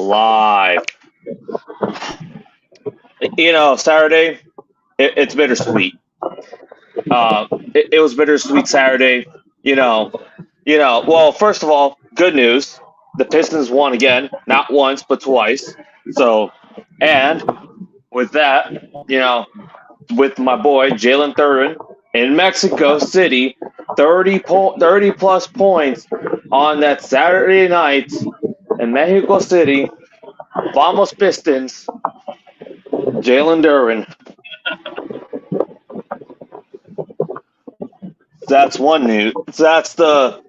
live. Saturday, it's bittersweet. It was bittersweet Saturday. You know, Well, first of all, good news: the Pistons won again, not once but twice. So, and with that, with my boy Jalen Thurin in Mexico City, 30 plus points on that Saturday night in Mexico City. Vamos Pistons, Jalen Duran. That's one news. That's the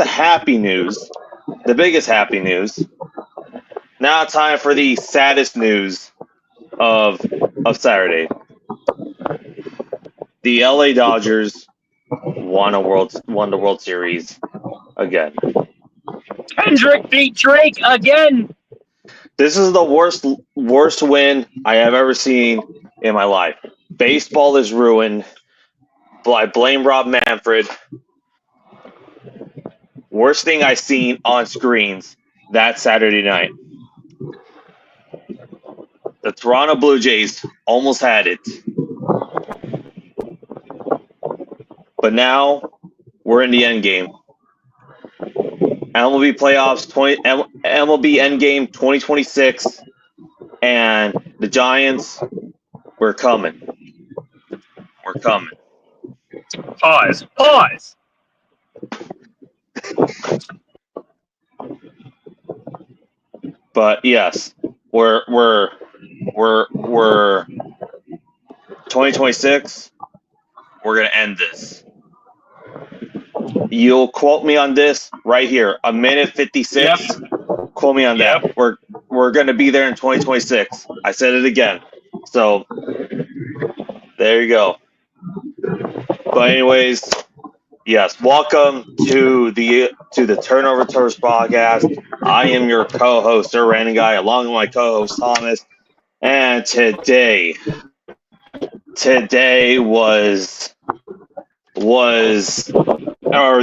happy news, the biggest happy news. Now time for the saddest news of Saturday. The LA Dodgers won the World Series again. Kendrick beat Drake again. This is the worst win I have ever seen in my life. Baseball is ruined. I blame Rob Manfred. Worst thing I seen on screens that Saturday night. The Toronto Blue Jays almost had it. But now we're in the end game. MLB playoffs, MLB Endgame 2026, and the Giants, we're coming. We're coming. Pause. But yes, we're 2026. We're gonna end this. You'll quote me on this right here. A minute 56. Yep. Quote me on that. We're gonna be there in 2026. I said it again. So there you go. But anyways, yes, welcome to the Turnover Tours podcast. I am your co-host, Sir Random Guy, along with my co-host Thomas. And today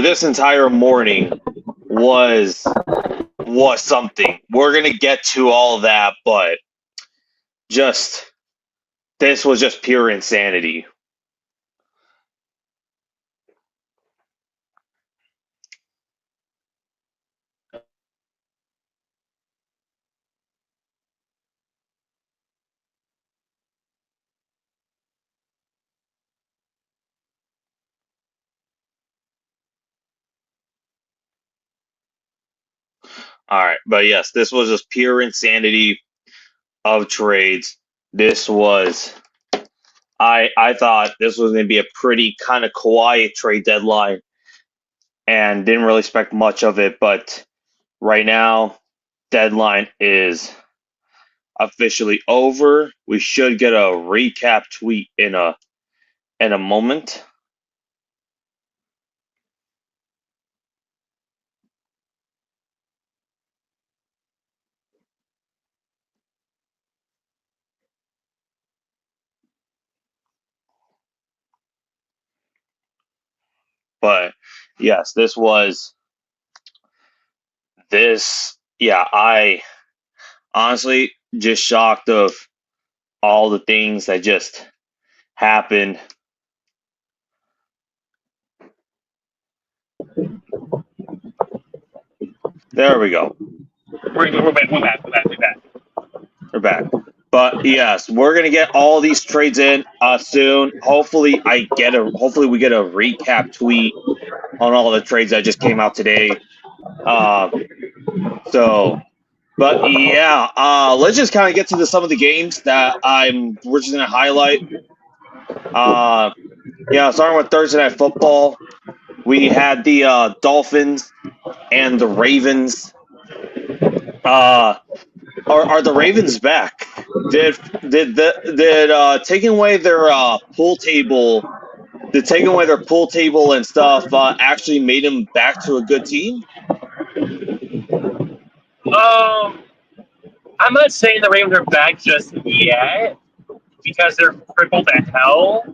this entire morning was something. We're gonna get to all of that, but this was just pure insanity. All right, but yes, this was just pure insanity of trades. This was, I thought this was going to be a pretty kind of quiet trade deadline, and didn't really expect much of it. But right now, deadline is officially over. We should get a recap tweet in a moment. But yes, I honestly just shocked of all the things that just happened. There we go. We're back. But yes, we're gonna get all these trades in soon. Hopefully, we get a recap tweet on all the trades that just came out today. But yeah, let's just kind of get to some of the games that we're just gonna highlight. Starting with Thursday Night Football, we had the Dolphins and the Ravens. Are the Ravens back? Did taking away their pool table? Did taking away their pool table and stuff actually made them back to a good team? I'm not saying the Ravens are back just yet because they're crippled to hell,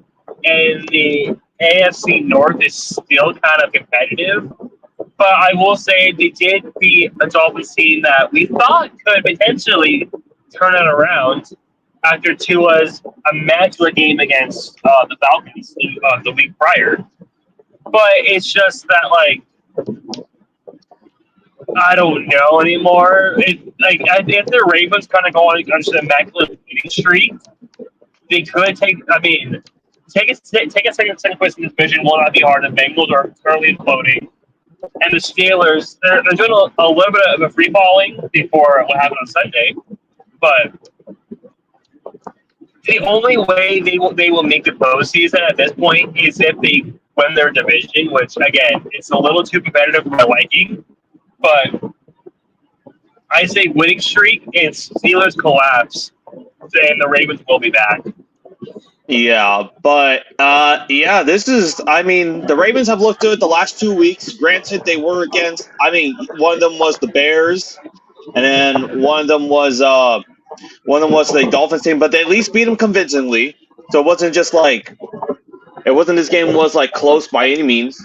and the AFC North is still kind of competitive. But I will say they did beat a Dolphins team that we thought could potentially turn it around after Tua's immaculate game against the Falcons the week prior. But it's just that, like, I don't know anymore. If the Ravens kind of go on just an immaculate winning streak, they could take. I mean, take a second place in this division will not be hard. The Bengals are currently imploding, and the Steelers they're doing a little bit of a free falling before what happened on Sunday. But the only way they will make the postseason at this point is if they win their division, which again it's a little too competitive for my liking. But I say winning streak and Steelers collapse, then the Ravens will be back. Yeah, but yeah, this is. I mean, the Ravens have looked good the last 2 weeks. Granted, they were against. I mean, one of them was the Bears, and then one of them was the Dolphins team. But they at least beat them convincingly. So it wasn't just like this game was like close by any means.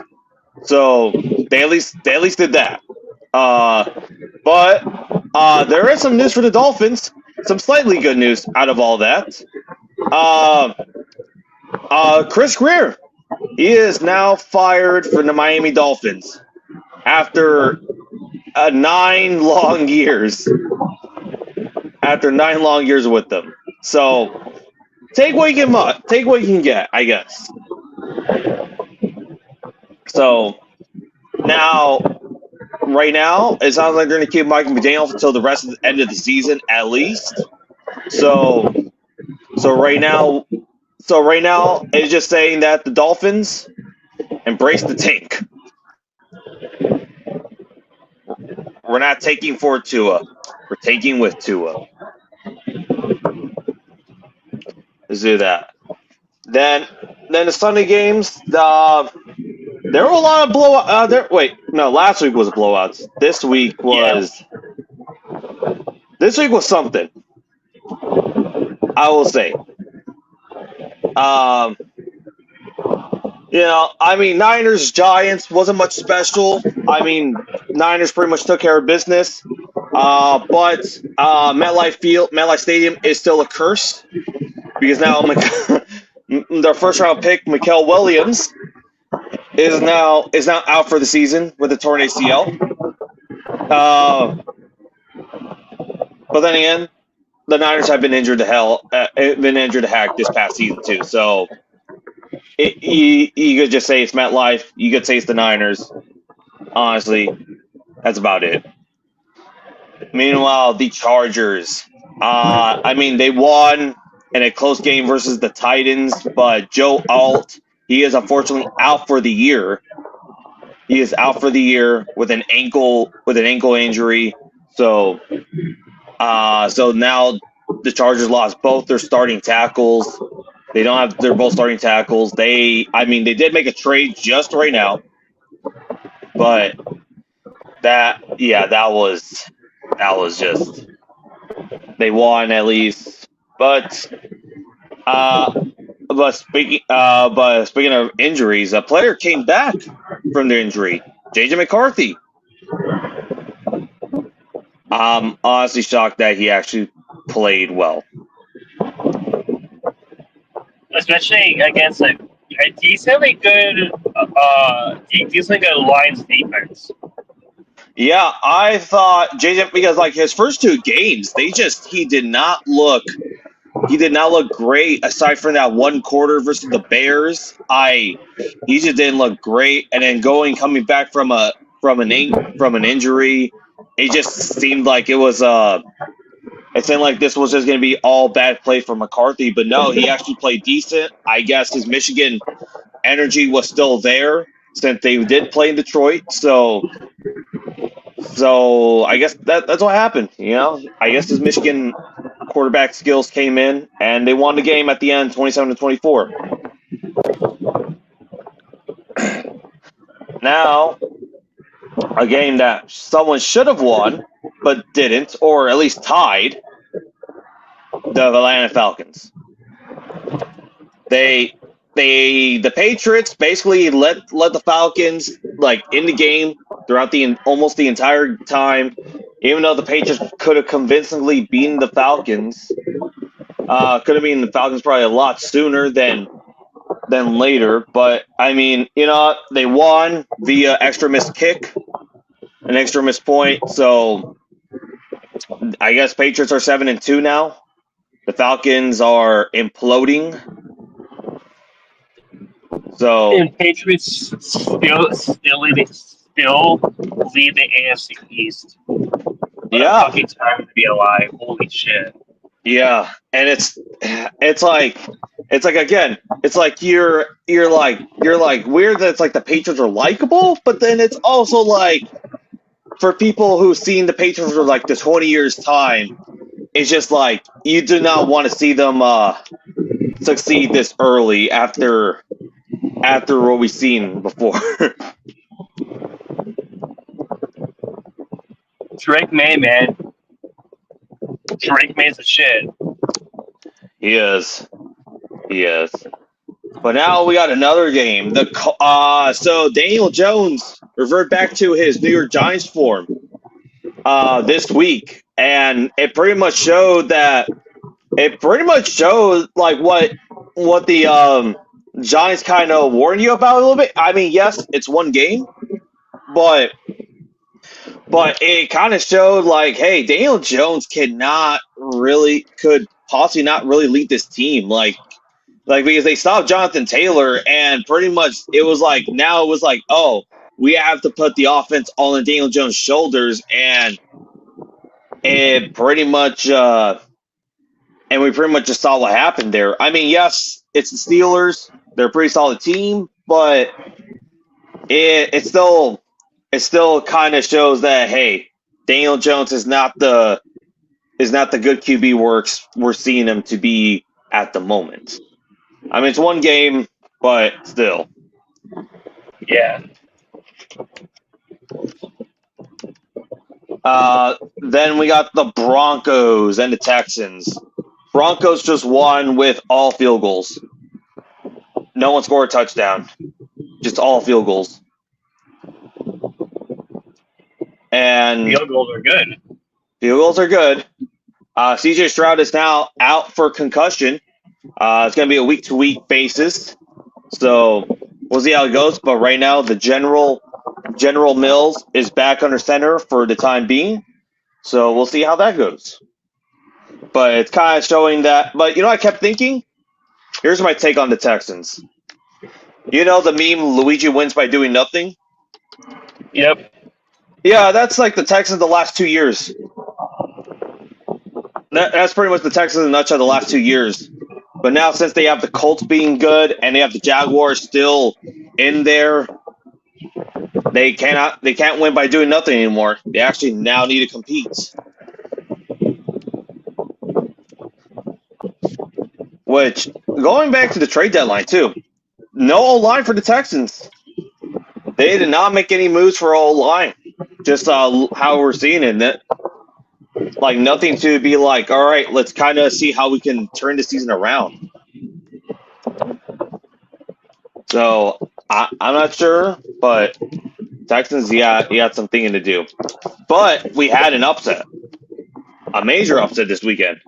So they at least did that. But there is some news for the Dolphins. Some slightly good news out of all that. Chris Greer, he is now fired from the Miami Dolphins after 9 long years. After 9 long years with them, so take what you can get, I guess. So now, right now, it sounds like they're going to keep Mike McDaniel until the rest of the end of the season, at least. So right now, it's just saying that the Dolphins embrace the tank. We're not taking for Tua. We're taking with Tua. Let's do that. Then the Sunday games. There were a lot of blowouts. Last week was blowouts. This week was. Yeah. This week was something. I will say. I mean, Niners Giants wasn't much special. I mean, Niners pretty much took care of business. But MetLife Stadium is still a curse because now their first round pick, Mikael Williams, is now out for the season with a torn ACL. But then again, the Niners have been injured to heck this past season too. So you could just say it's MetLife. You could say it's the Niners. Honestly, that's about it. Meanwhile, the Chargers. I mean, they won in a close game versus the Titans, but Joe Alt, he is unfortunately out for the year. He is out for the year with an ankle injury. So now the Chargers lost both their starting tackles. They're both starting tackles. They did make a trade just right now, but that was just, they won at least. But speaking of injuries, a player came back from their injury. JJ McCarthy. I'm honestly shocked that he actually played well, especially against a decently good Lions defense. Yeah, I thought JJ, because like his first 2 games, he did not look great aside from that one quarter versus the Bears. He just didn't look great, and then coming back from an injury, it just seemed like it seemed like this was just going to be all bad play for McCarthy, but no, he actually played decent. I guess his Michigan energy was still there since they did play in Detroit, so I guess that's what happened. I guess his Michigan quarterback skills came in, and they won the game at the end, 27-24. Now, a game that someone should have won but didn't, or at least tied, the Atlanta Falcons. The Patriots basically let the Falcons in the game throughout almost the entire time. Even though the Patriots could have convincingly beaten the Falcons, could have beaten the Falcons probably a lot sooner than later. But I mean, they won via extra missed kick, an extra missed point. So I guess Patriots are 7-2 now. The Falcons are imploding. So And Patriots still lead the AFC East. What yeah, a fucking time to be alive! Holy shit! yeah, and it's like again, it's like you're like weird that it's like the Patriots are likable, but then it's also like for people who've seen the Patriots for like the 20 years time, it's just like you do not want to see them succeed this early after what we've seen before. Drake May, man. Drake May's a shit. He is. But now we got another game. So Daniel Jones reverted back to his New York Giants form this week, and it pretty much showed like what the Giants kind of warned you about a little bit. I mean, yes, it's one game, but it kind of showed like, hey, Daniel Jones could possibly not really lead this team, like because they stopped Jonathan Taylor, and pretty much it was like oh, we have to put the offense all on Daniel Jones' shoulders, and it pretty much and we pretty much just saw what happened there. I mean, yes, it's the Steelers; they're a pretty solid team, but it still kind of shows that, hey, Daniel Jones is not the good QB we're seeing him to be at the moment. I mean, it's one game, but still. Yeah. Then we got the Broncos and the Texans. Broncos just won with all field goals. No one scored a touchdown. Just all field goals. And field goals are good. Field goals are good. CJ Stroud is now out for concussion. It's going to be a week-to-week basis. So we'll see how it goes. But right now, the General Mills is back under center for the time being. So we'll see how that goes. But it's kind of showing that. But I kept thinking? Here's my take on the Texans. You know the meme, Luigi wins by doing nothing? Yep. Yeah, that's like the Texans the last 2 years. That's pretty much the Texans in a nutshell the last 2 years. But now, since they have the Colts being good and they have the Jaguars still in there, they can't win by doing nothing anymore. They actually now need to compete. Which, going back to the trade deadline too, no O-line for the Texans. They did not make any moves for O-line. Just how we're seeing it. Like nothing to be like, all right, let's kind of see how we can turn the season around. So I'm not sure, but Texans, he had some thinking to do. But we had an upset, a major upset this weekend.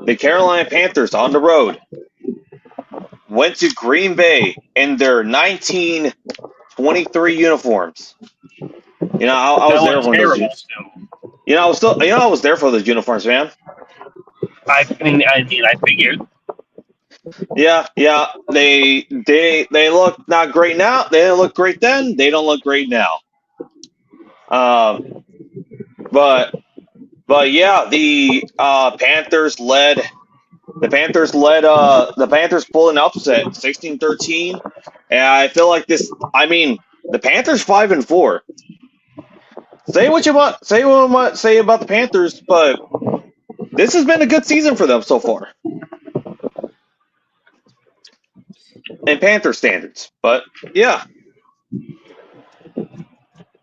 The Carolina Panthers on the road went to Green Bay in their 1923 uniforms. I was there for those. I was there for those uniforms, man. I figured. Yeah. They look not great now. They didn't look great then. They don't look great now. But yeah, the Panthers led. The Panthers pulled an upset, 16-13, and I feel like this. I mean, the Panthers 5-4. Say what you want. Say what you want. Say about the Panthers, but this has been a good season for them so far, in Panther standards. But yeah.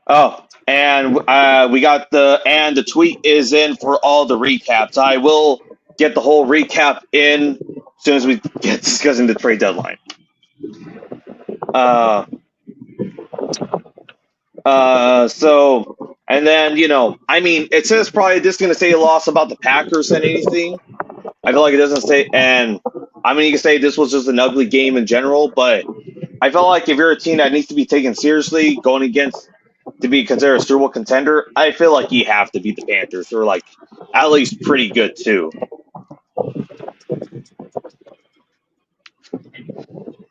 Oh, and we got the tweet is in for all the recaps. I will get the whole recap in as soon as we get discussing the trade deadline. And then, I mean, it says probably this is going to say a loss about the Packers and anything. I feel like it doesn't say, and I mean, you can say this was just an ugly game in general, but I felt like if you're a team that needs to be taken seriously, going against to be considered a Super Bowl contender, I feel like you have to beat the Panthers. They're like at least pretty good too.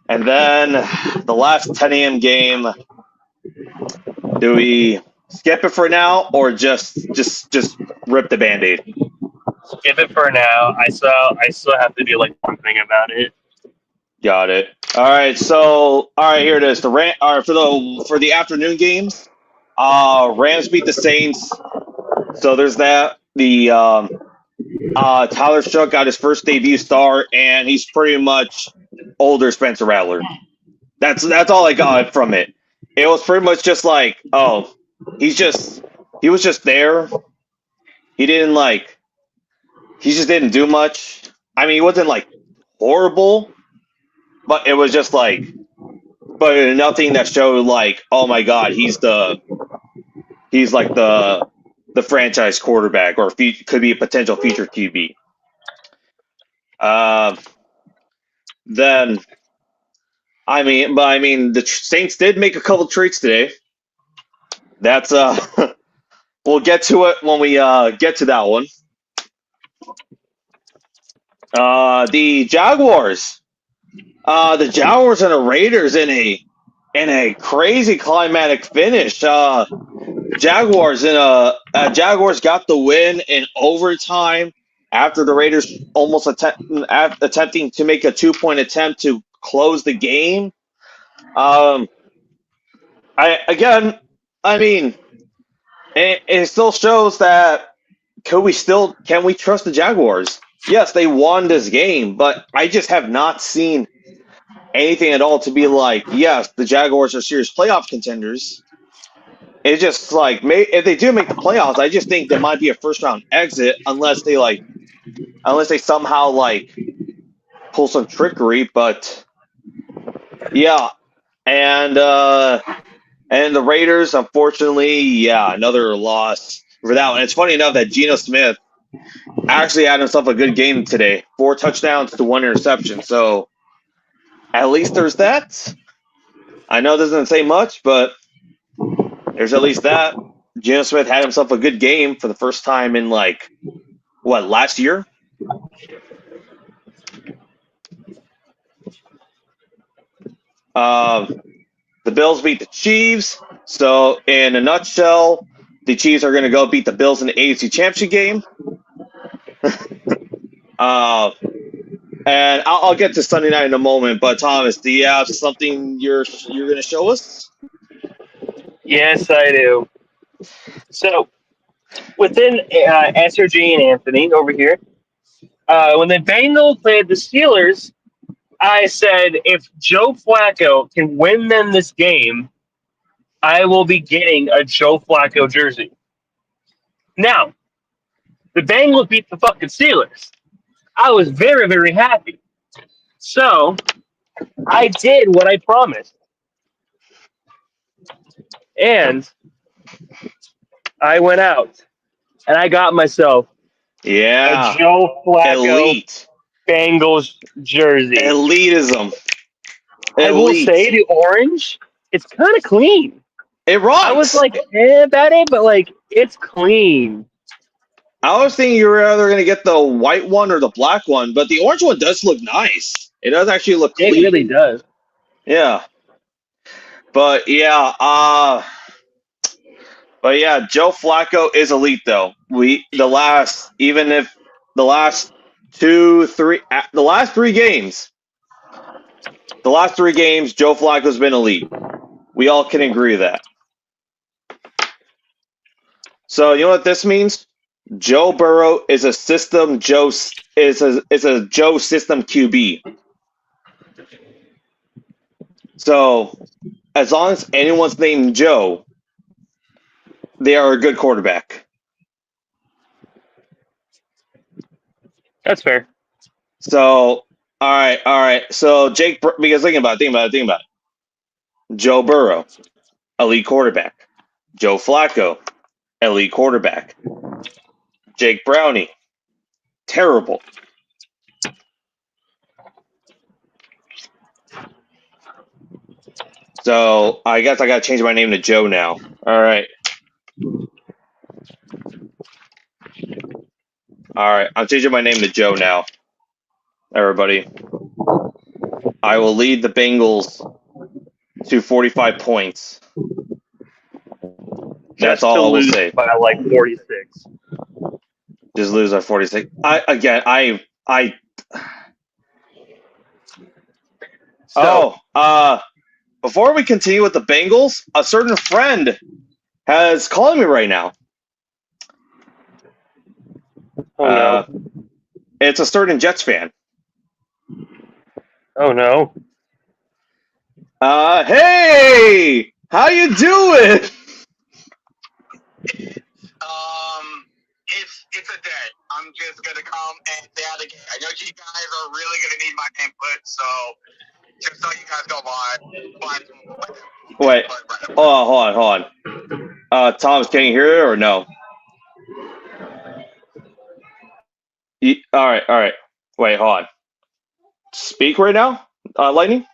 And then the last 10 a.m. game. Do we skip it for now, or just rip the Band-Aid? Skip it for now. I still have to do like one thing about it. Got it. All right. So, all right, here it is. For the afternoon games, Rams beat the Saints. So there's that. The Tyler Shough got his first debut start, and he's pretty much older Spencer Rattler. That's all I got from it. It was pretty much just like, oh, he was just there. He just didn't do much. I mean, he wasn't like horrible, but it was just like, but nothing that showed like, oh my God, he's like the franchise quarterback or could be a potential future QB. Then, I mean, the Saints did make a couple trades today. That's we'll get to it when we get to that one. The Jaguars. The Jaguars and the Raiders in a crazy climatic finish. Jaguars got the win in overtime after the Raiders almost attempting to make a 2-point attempt to close the game. I mean, it still shows that can we trust the Jaguars? Yes, they won this game, but I just have not seen anything at all to be like, yes, the Jaguars are serious playoff contenders. It's just like, if they do make the playoffs, I just think there might be a first round exit unless they somehow like pull some trickery. But yeah, and the Raiders, unfortunately, yeah, another loss for that one. It's funny enough that Geno Smith actually had himself a good game today, 4 touchdowns to 1 interception. So at least there's that. I know it doesn't say much, but there's at least that. Geno Smith had himself a good game for the first time in last year? The Bills beat the Chiefs. So in a nutshell, the Chiefs are going to go beat the Bills in the AFC Championship game. And I'll get to Sunday night in a moment. But Thomas, do you have something you're going to show us? Yes, I do. So within SRG and Anthony over here, when the Bengals played the Steelers, I said if Joe Flacco can win them this game, I will be getting a Joe Flacco jersey. Now, the Bengals beat the fucking Steelers. I was very, very happy. So, I did what I promised. And I went out and I got myself a Joe Flacco Elite Bengals jersey. Elitism. I will say the orange, it's kind of clean. It rocks. I was like, that ain't, but like, it's clean. I was thinking you were either going to get the white one or the black one, but the orange one does look nice. It does actually look clean. It really does. Yeah. But yeah, Joe Flacco is elite though. The last 3 games, Joe Flacco's been elite. We all can agree with that. So you know what this means? Joe Burrow is a system Joe is a Joe system QB. So as long as anyone's named Joe, they are a good quarterback. That's fair. So all right. So because think about it. Joe Burrow, elite quarterback. Joe Flacco, elite quarterback. Jake Browning, terrible. So I guess I gotta change my name to Joe now. All right. All right. I'm changing my name to Joe now. Everybody. I will lead the Bengals to 45 points. That's Just to all I will lose say. by like 46. Just lose at 46. Before we continue with the Bengals, a certain friend has calling me right now. Oh no. It's a certain Jets fan. Oh no. Hey, how you doing? It's a day. I'm just gonna come and say out again. I know you guys are really gonna need my input, so just so you guys don't mind. Wait, hold on. Thomas, can you hear it or no? All right. Wait, hold on. Speak right now, Lightning.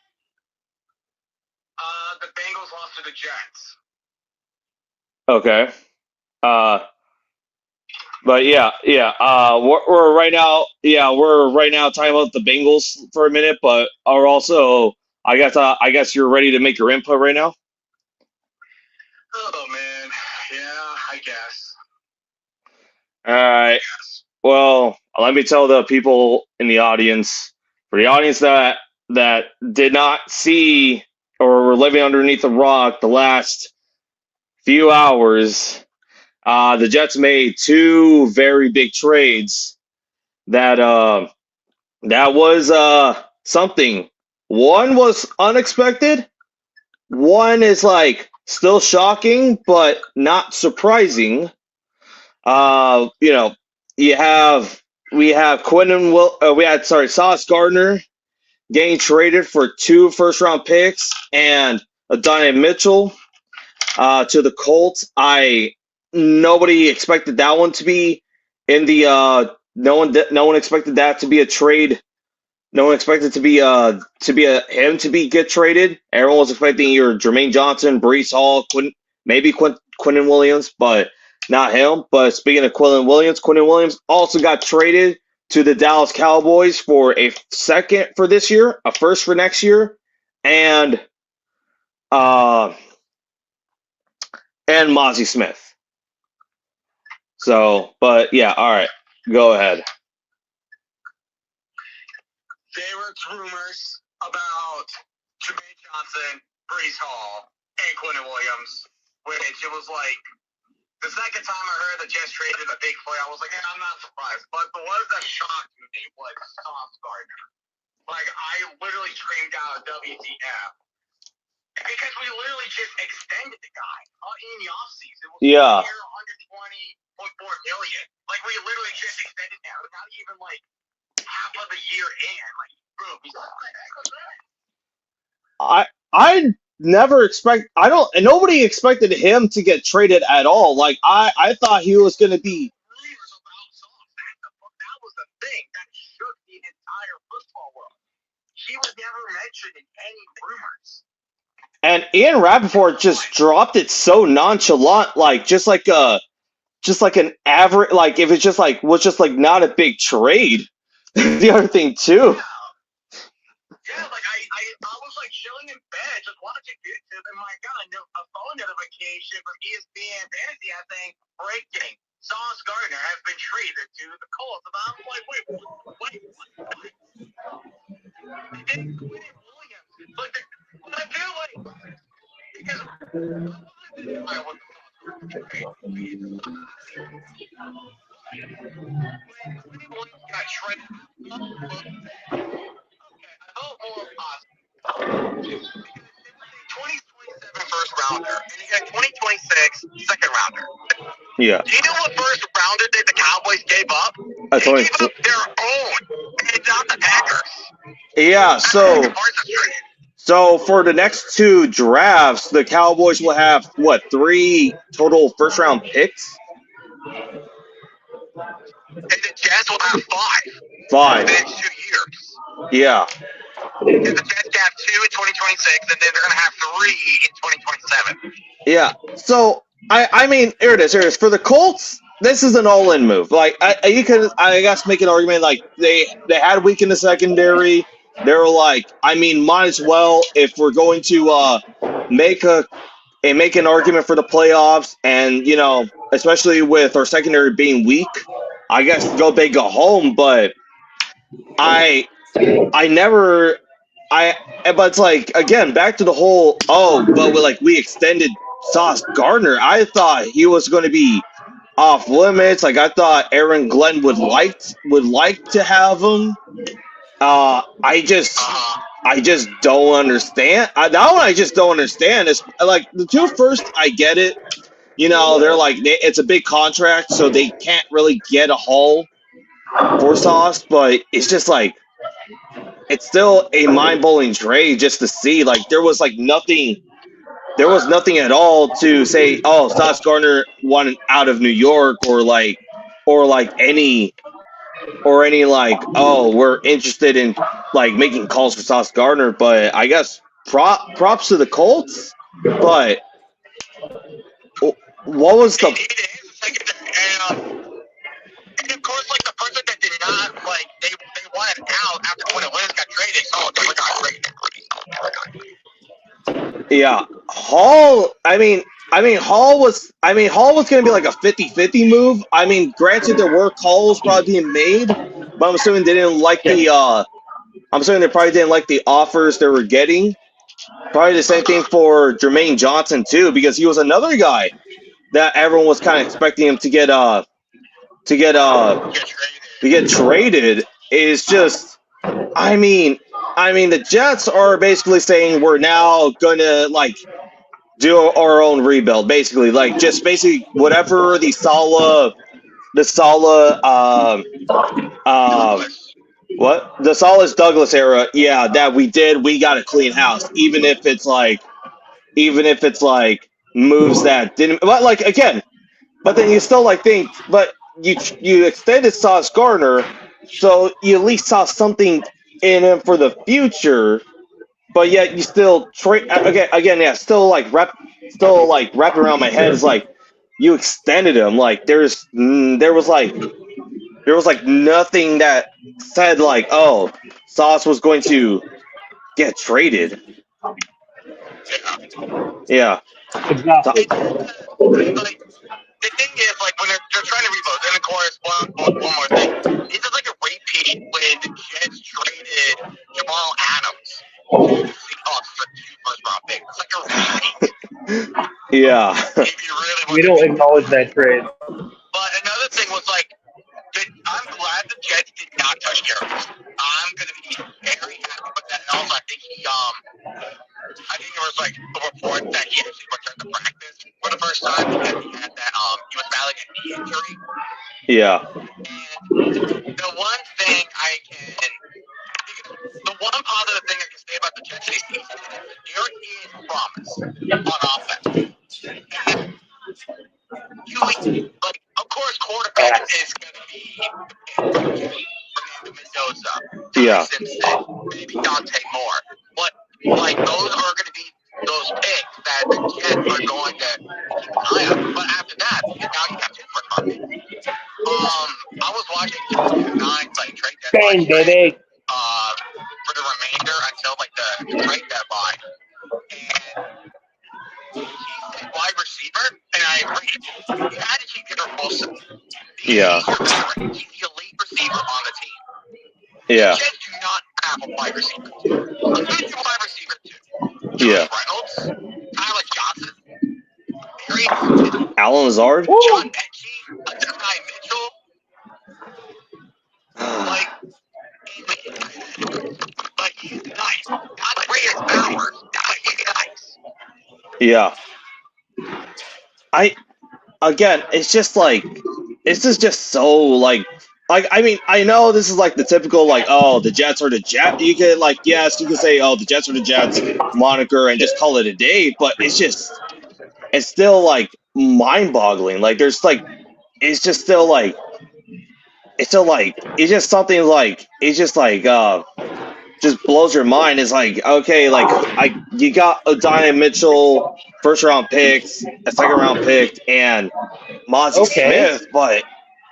The Bengals lost to the Jets. Okay. But yeah. We're right now. Yeah, we're right now talking about the Bengals for a minute, but are also. I guess you're ready to make your input right now. Oh man, yeah, I guess. All right. Well, let me tell the people in the audience, for the audience that did not see or were living underneath a rock the last few hours, the Jets made two very big trades that was something. One was unexpected. One is like still shocking, but not surprising. You know, we have Sauce Gardner getting traded for 2 first-round picks and Adonai Mitchell to the Colts. Nobody expected that one to be in the no one expected that to be a trade. No one expected him to get traded. Everyone was expecting either Jermaine Johnson, Breece Hall, Quinnen Williams, but not him. But speaking of Quinnen Williams also got traded to the Dallas Cowboys for a second for this year, a first for next year, and Mozzie Smith. So, but yeah, all right, go ahead. There were rumors about Jermaine Johnson, Breece Hall, and Quinnen Williams, which it was like the second time I heard the Jets traded a big player, I was like, hey, I'm not surprised. But the ones that shocked me was Sauce Gardner. Like, I literally screamed out WTF. Because we literally just extended the guy in the offseason. It was Yeah. $120.4 million. Like, we literally just extended now. Not even, like, half of the year in. Like, boom. I never nobody expected him to get traded at all. Like I thought he was going to be. That was the thing that shook the entire football world. He was never mentioned in any rumors. And Ian Rappaport just dropped it so nonchalant, like just like an average, like if it's just like was just like not a big trade. The other thing too. Yeah, like I was like chilling in bed, just watching YouTube, and my God, a phone notification from ESPN Fantasy, I think, breaking. Sauce Gardner has been traded to the Colts. And I'm like, wait, what? And then Quinnen Williams. Like, but I feel like because I was Quinnen Williams got traded. Okay, I felt more positive. 2027 first rounder, and you got 2026 second rounder. Yeah. Do you know what first rounder that the Cowboys gave up? They gave up their own, and not the Packers. Yeah. So for the next two drafts, the Cowboys will have what, 3 total first round picks? And the Jets will have 5 5. in the next 2 years. Yeah. Because the Jets have 2 in 2026, and then they're going to have 3 in 2027. Yeah. So I mean, here it is. Here it is. For the Colts, this is an all-in move. Like you could, I guess, make an argument like they had a week in the secondary. They were like, I mean, might as well if we're going to make make an argument for the playoffs, and especially with our secondary being weak, I guess go big, go home. But I I never I but it's like, again, back to the whole, but we extended Sauce Gardner. I thought he was going to be off limits. Like, I thought Aaron Glenn would like to have him. I just don't understand. That one I just don't understand. Is like the two first, I get it. They're like it's a big contract, so they can't really get a haul for Sauce. But it's just like it's still a mind-blowing trade just to see. Like there was nothing at all to say, oh, Sauce Gardner wanted out of New York, or any oh, we're interested in making calls for Sauce Gardner. But I guess props to the Colts. But what was the It is a secondary. And of course, the person that did not, they wanted out after Quinn Williams got traded. So never got traded. Yeah, Hall. Hall was going to be like a 50-50 move. I mean, granted, there were calls probably being made, but I'm assuming they didn't like I'm assuming they probably didn't like the offers they were getting. Probably the same thing for Jermaine Johnson too, because he was another guy that everyone was kind of expecting him to get traded. Is just, I mean, the Jets are basically saying we're now gonna do our own rebuild, basically, whatever the Salas Douglas era, yeah, that we did. We got a clean house, even if it's moves that didn't. But again, but then you still think, but you extended Sauce Gardner, so you at least saw something in him for the future. But yet you still trade again. Yeah, still wrapping around my head is you extended him. There was nothing that said oh, Sauce was going to get traded. Yeah. Exactly. The thing is, when they're trying to rebuild, and of course, one more thing, this is like a repeat when the Jets traded Jamal Adams to the Seahawks for 2 first-round picks. It's like a repeat. Yeah. If you really We don't acknowledge that trade. But another thing was I'm glad the Jets did not touch Garrett. I'm gonna be very happy with that. And also, I think there was a report that he actually returned to practice for the first time because he had that he was battling a knee injury. Yeah. And the one positive thing I can say about the Jets this season is there is promise on offense. And of course, quarterback is going to be Fernando Mendoza, Yeah. Simpson, maybe Dante Moore. But those are going to be those picks that the Jets are going to keep an eye on. But after that, now you have 2 first-round picks. I was watching the Nines trade deadline Baby. for the remainder until the trade deadline, and he said wide receiver, and I agree. You had to keep Garrett Wilson. Yeah. He's the elite receiver on the team. Yeah. The Jets do not have a wide receiver 2. A good wide receiver 2. Yeah. Reynolds, Tyler Johnson, Alan Lazard. John Mechie, Adonai Mitchell. He's nice. Not great as Bowers, but he's nice. Yeah. Again, it's just this is just so like I mean I know this is like the typical like oh the Jets are the Jets. You could like yes you could say oh the Jets are the Jets moniker and just call it a day, but it's still like mind boggling. Like there's like it's just still like it's still like it's just something like it's just blows your mind. It's like okay like I you got Adonai Mitchell first round picks, a second round pick, and Mozzie Okay. Smith, but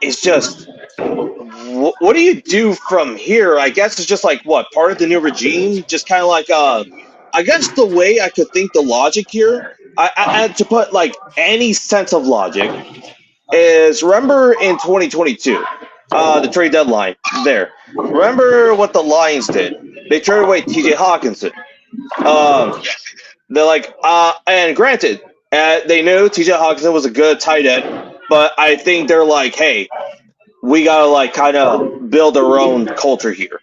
it's just what do you do from here? I guess it's just like what part of the new regime, just kind of like I guess the way I could think the logic here, I to put like any sense of logic is remember in 2022, the trade deadline there. Remember what the Lions did? They traded away T.J. Hawkinson. Um, Yes, he did. they're like, and granted, they knew T.J. Hawkinson was a good tight end, but I think they're like, hey, we gotta like kind of build our own culture here.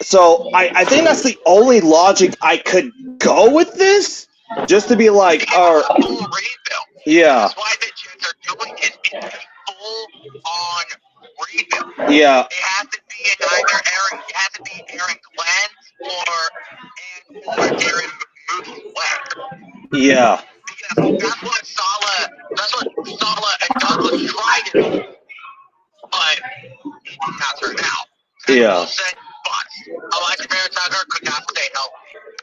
So, I think that's the only logic I could go with this, just to be like, It was a full rebuild. yeah, That's why the Jets are doing it. It's a full-on rebuild. yeah, It has to be in either Aaron. It has to be Aaron Glenn or Aaron Mookie Black. yeah, Because that's what Sala and Douglas tried to do, but it did not turn out. Zach yeah. Wilson, bust. Elijah Tucker could not stay healthy.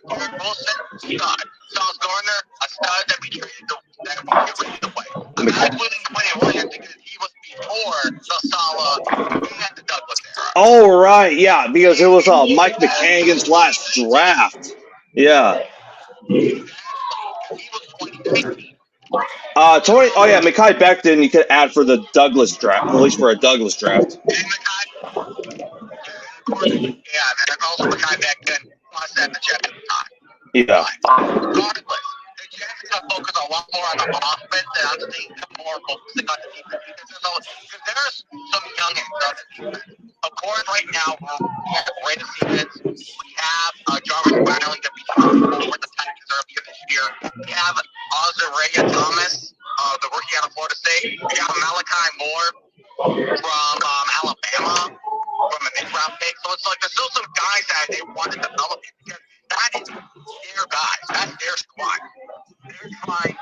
Garrett Wilson, stud. Sauce Gardner, a stud that we traded away. I'm not including Quentin Williams because he was before the Sala and the Douglas era. Oh right, yeah, because it was Mike McCangan's last draft. Yeah. He was 2019. 20. Oh yeah, Mekhi Becton. You could add for the Douglas draft, at least for a Douglas draft. And Makai, yeah, and then also Makai Becton plus at the Jets at the time. Yeah. Regardless, the Jets are going to focus a lot more on the offense and I'm seeing more focusing on the defense. Because there's some youngins on the defense. Of course, right now, we have the greatest defense. We have Jarvis Brownlee that we drafted over the Titans earlier this year. We have Azariah Thomas, the rookie out of Florida State. We got Malachi Moore from Alabama, from a mid-round pick. So it's like there's still some guys that they want to develop because that is their guys. That's their squad. They're trying to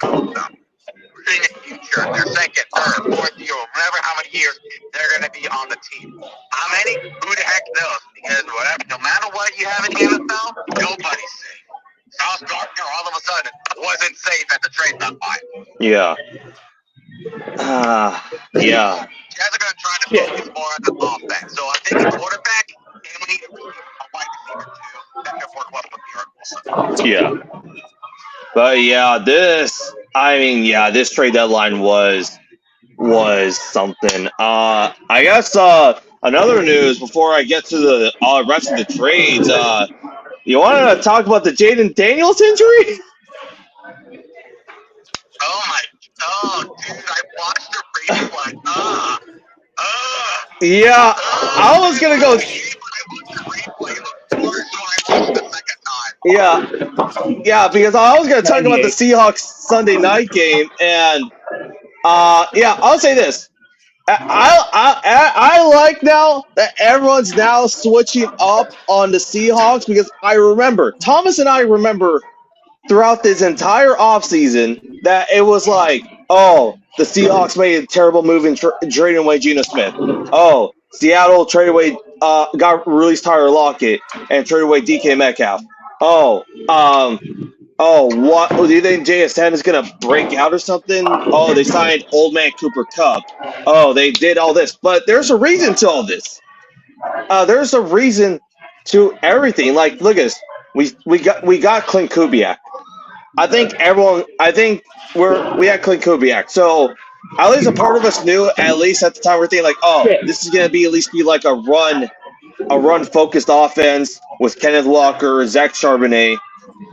build them in the future. Their second, third, fourth year, whatever how many years they're going to be on the team. How many? Who the heck knows? Because whatever, no matter what you have in the NFL, nobody's safe. Sauce Gardner all of a sudden wasn't safe at the trade deadline. Yeah. Yeah. Jazz are going to try to focus more on the offense. So I think the quarterback, and we need a wide receiver too that can work well with Garrett Wilson. Yeah. But yeah, this trade deadline was something. I guess another news before I get to the rest of the trades. You want to talk about the Jaden Daniels injury? Oh, dude, I watched the replay. Yeah, I was gonna go. I watched the replay. It looked worse when I watched the second time. Yeah, because I was gonna talk about the Seahawks Sunday night game, and yeah, I'll say this. I like now that everyone's now switching up on the Seahawks because Thomas and I remember throughout this entire offseason that it was like, oh, the Seahawks made a terrible move in trading away Geno Smith. Oh, Seattle traded away, released Tyler Lockett and traded away DK Metcalf. Oh, what? Do you think JSN is going to break out or something? Oh, they signed Old Man Cooper Kupp. Oh, they did all this. But there's a reason to all this. There's a reason to everything. Like, look at this. We got Clint Kubiak. I think we had Clint Kubiak. So at least a part of us knew, at least at the time, we're thinking like, oh, this is gonna be like a run focused offense with Kenneth Walker, Zach Charbonnet,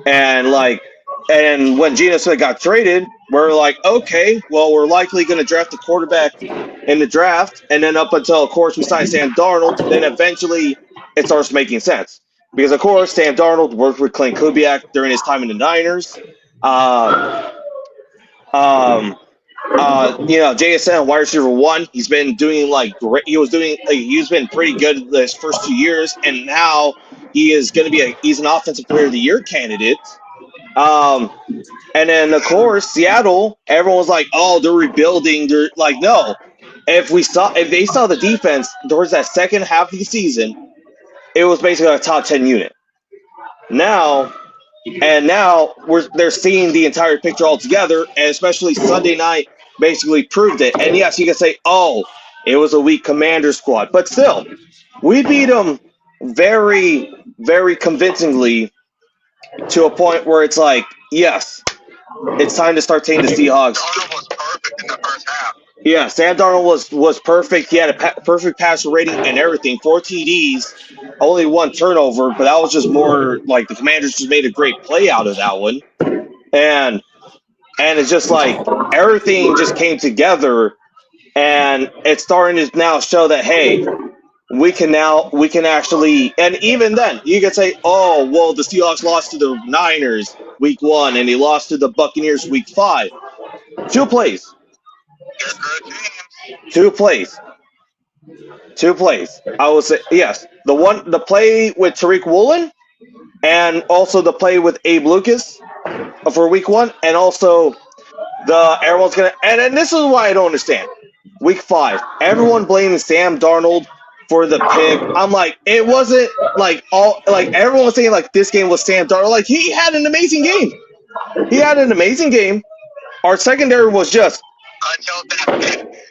and when Geno Smith got traded, we're like, okay, well, we're likely going to draft a quarterback in the draft, and then up until, of course, we sign Sam Darnold, then eventually it starts making sense. Because, of course, Sam Darnold worked with Clint Kubiak during his time in the Niners. JSN wide receiver one. He's been doing like great. He's been pretty good this first 2 years, and now he is going to be he's an offensive player of the year candidate. Um, and then of course Seattle, everyone was like, oh, they're rebuilding. They're like, no. If they saw the defense towards that second half of the season, it was basically a top 10 unit. Now they're seeing the entire picture altogether, and especially Sunday night basically proved it. And yes, you can say, oh, it was a weak commander squad, but still, we beat them very, very convincingly to a point where it's like, yes, it's time to start taking the Seahawks. Darnold was perfect in the first half. Yeah, Sam Darnold was perfect. He had a perfect passer rating and everything. 4 TDs, only 1 turnover, but that was just more like the Commanders just made a great play out of that one. And it's just like everything just came together, and it's starting to now show that, hey, we can actually, and even then you can say, oh, well, the Seahawks lost to the Niners week 1 and he lost to the Buccaneers week 5. 2 plays. Two plays. I would say yes. The play with Tariq Woolen, and also the play with Abe Lucas for week 1, and also everyone's gonna, and this is why I don't understand. Week 5, everyone blaming Sam Darnold for the pick. I'm like, it wasn't like everyone was saying like this game was Sam Darnold. Like, he had an amazing game. Our secondary was just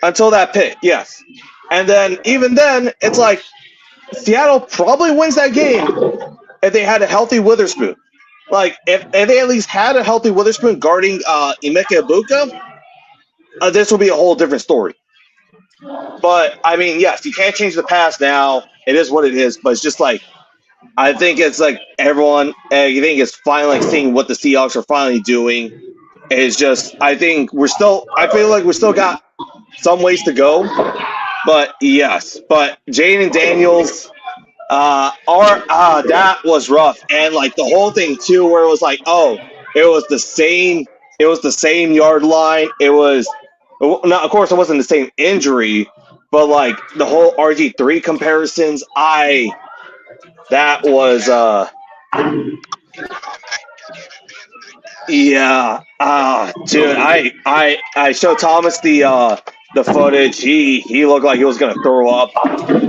until that pick, yes. And then even then, it's like Seattle probably wins that game if they had a healthy Witherspoon. Like, if they at least had a healthy Witherspoon guarding Emeka Egbuka, this will be a whole different story. But I mean, yes, you can't change the past now. It is what it is. But it's just like, I think it's like everyone, you think it's finally like seeing what the Seahawks are finally doing. It's just, I feel like we still got some ways to go. But yes, but Jaden Daniels, that was rough. And like the whole thing too, where it was like, oh, it was the same yard line. It was, now, of course, it wasn't the same injury, but like the whole RG3 comparisons, that was, yeah, dude, I showed Thomas the footage. He looked like he was gonna throw up.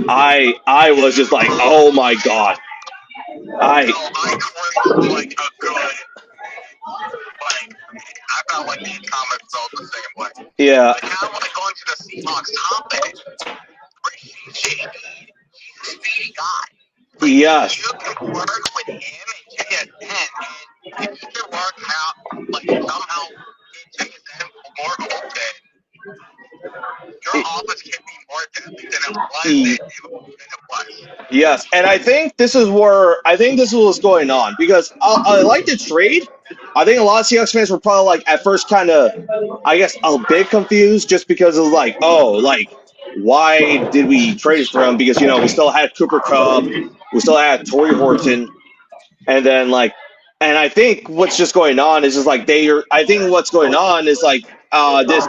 I was just like, oh my god. I craved like a good, like, I felt like these comments felt the same way. Yeah. Like, kind of like going to the Seahawks topic. Rashid Shaheed, he's a speedy guy. Like, yes. you can work with him and JSN, and if you can work out, like, somehow get JSN more open, your offense can be more deadly than it was. Yes, and I think this is what's going on, because I like the trade. I think a lot of Seahawks fans were probably like at first kind of, I guess, a bit confused, just because it was like, oh, like, why did we trade for him? Because, we still had Cooper Kupp, we still had Torrey Horton, and then like, and I think what's just going on is just like this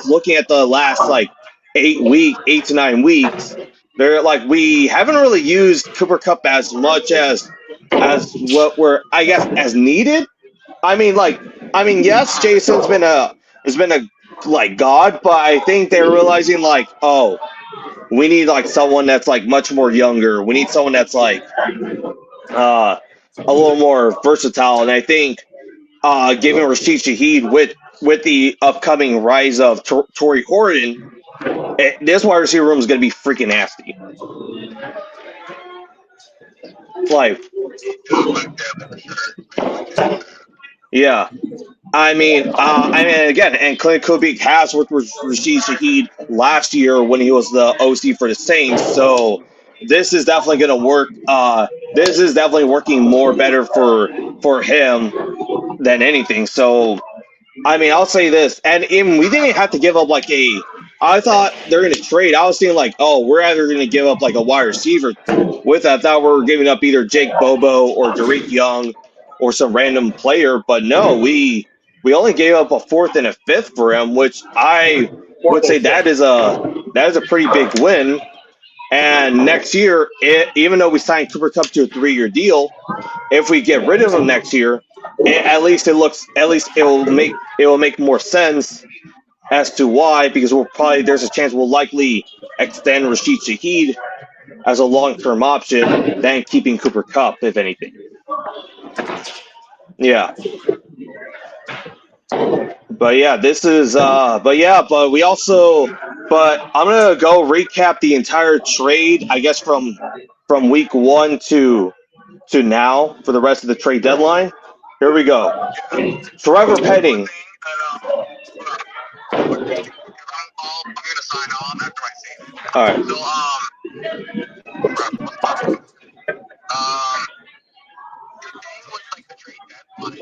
looking at the last like 8 to 9 weeks. They're like, we haven't really used Cooper Kupp as much as what we're, I guess, as needed. I mean, yes, Jason's been a like god, but I think they're realizing like, oh, we need like someone that's like much more younger. We need someone that's like a little more versatile, and I think giving Rashid Shaheed with the upcoming rise of Torrey Horton, this wide receiver room is going to be freaking nasty. Like, yeah. I mean, again, and Clint Kubik has worked with Rashid Shaheed last year when he was the OC for the Saints, so this is definitely going to work. This is definitely working more better for him than anything. So, I mean, I'll say this, and even we didn't have to give up like I thought they're going to trade. I was thinking like, oh, we're either going to give up like a wide receiver with that. I thought we were giving up either Jake Bobo or Derek Young or some random player, but no, we only gave up a 4th and a 5th for him, which I would say that is a pretty big win. And next year, even though we signed Cooper Cup to a 3-year deal, if we get rid of him next year, at least it will make more sense as to why, because there's a chance we'll likely extend Rashid Shaheed as a long-term option than keeping Cooper Cup, if anything. Yeah. But yeah, but we also, but I'm gonna go recap the entire trade, I guess from week 1 to now for the rest of the trade deadline. Here we go. Trevor Penning. I'm gonna sign on after I say this. All right. The thing with like the trade deadline,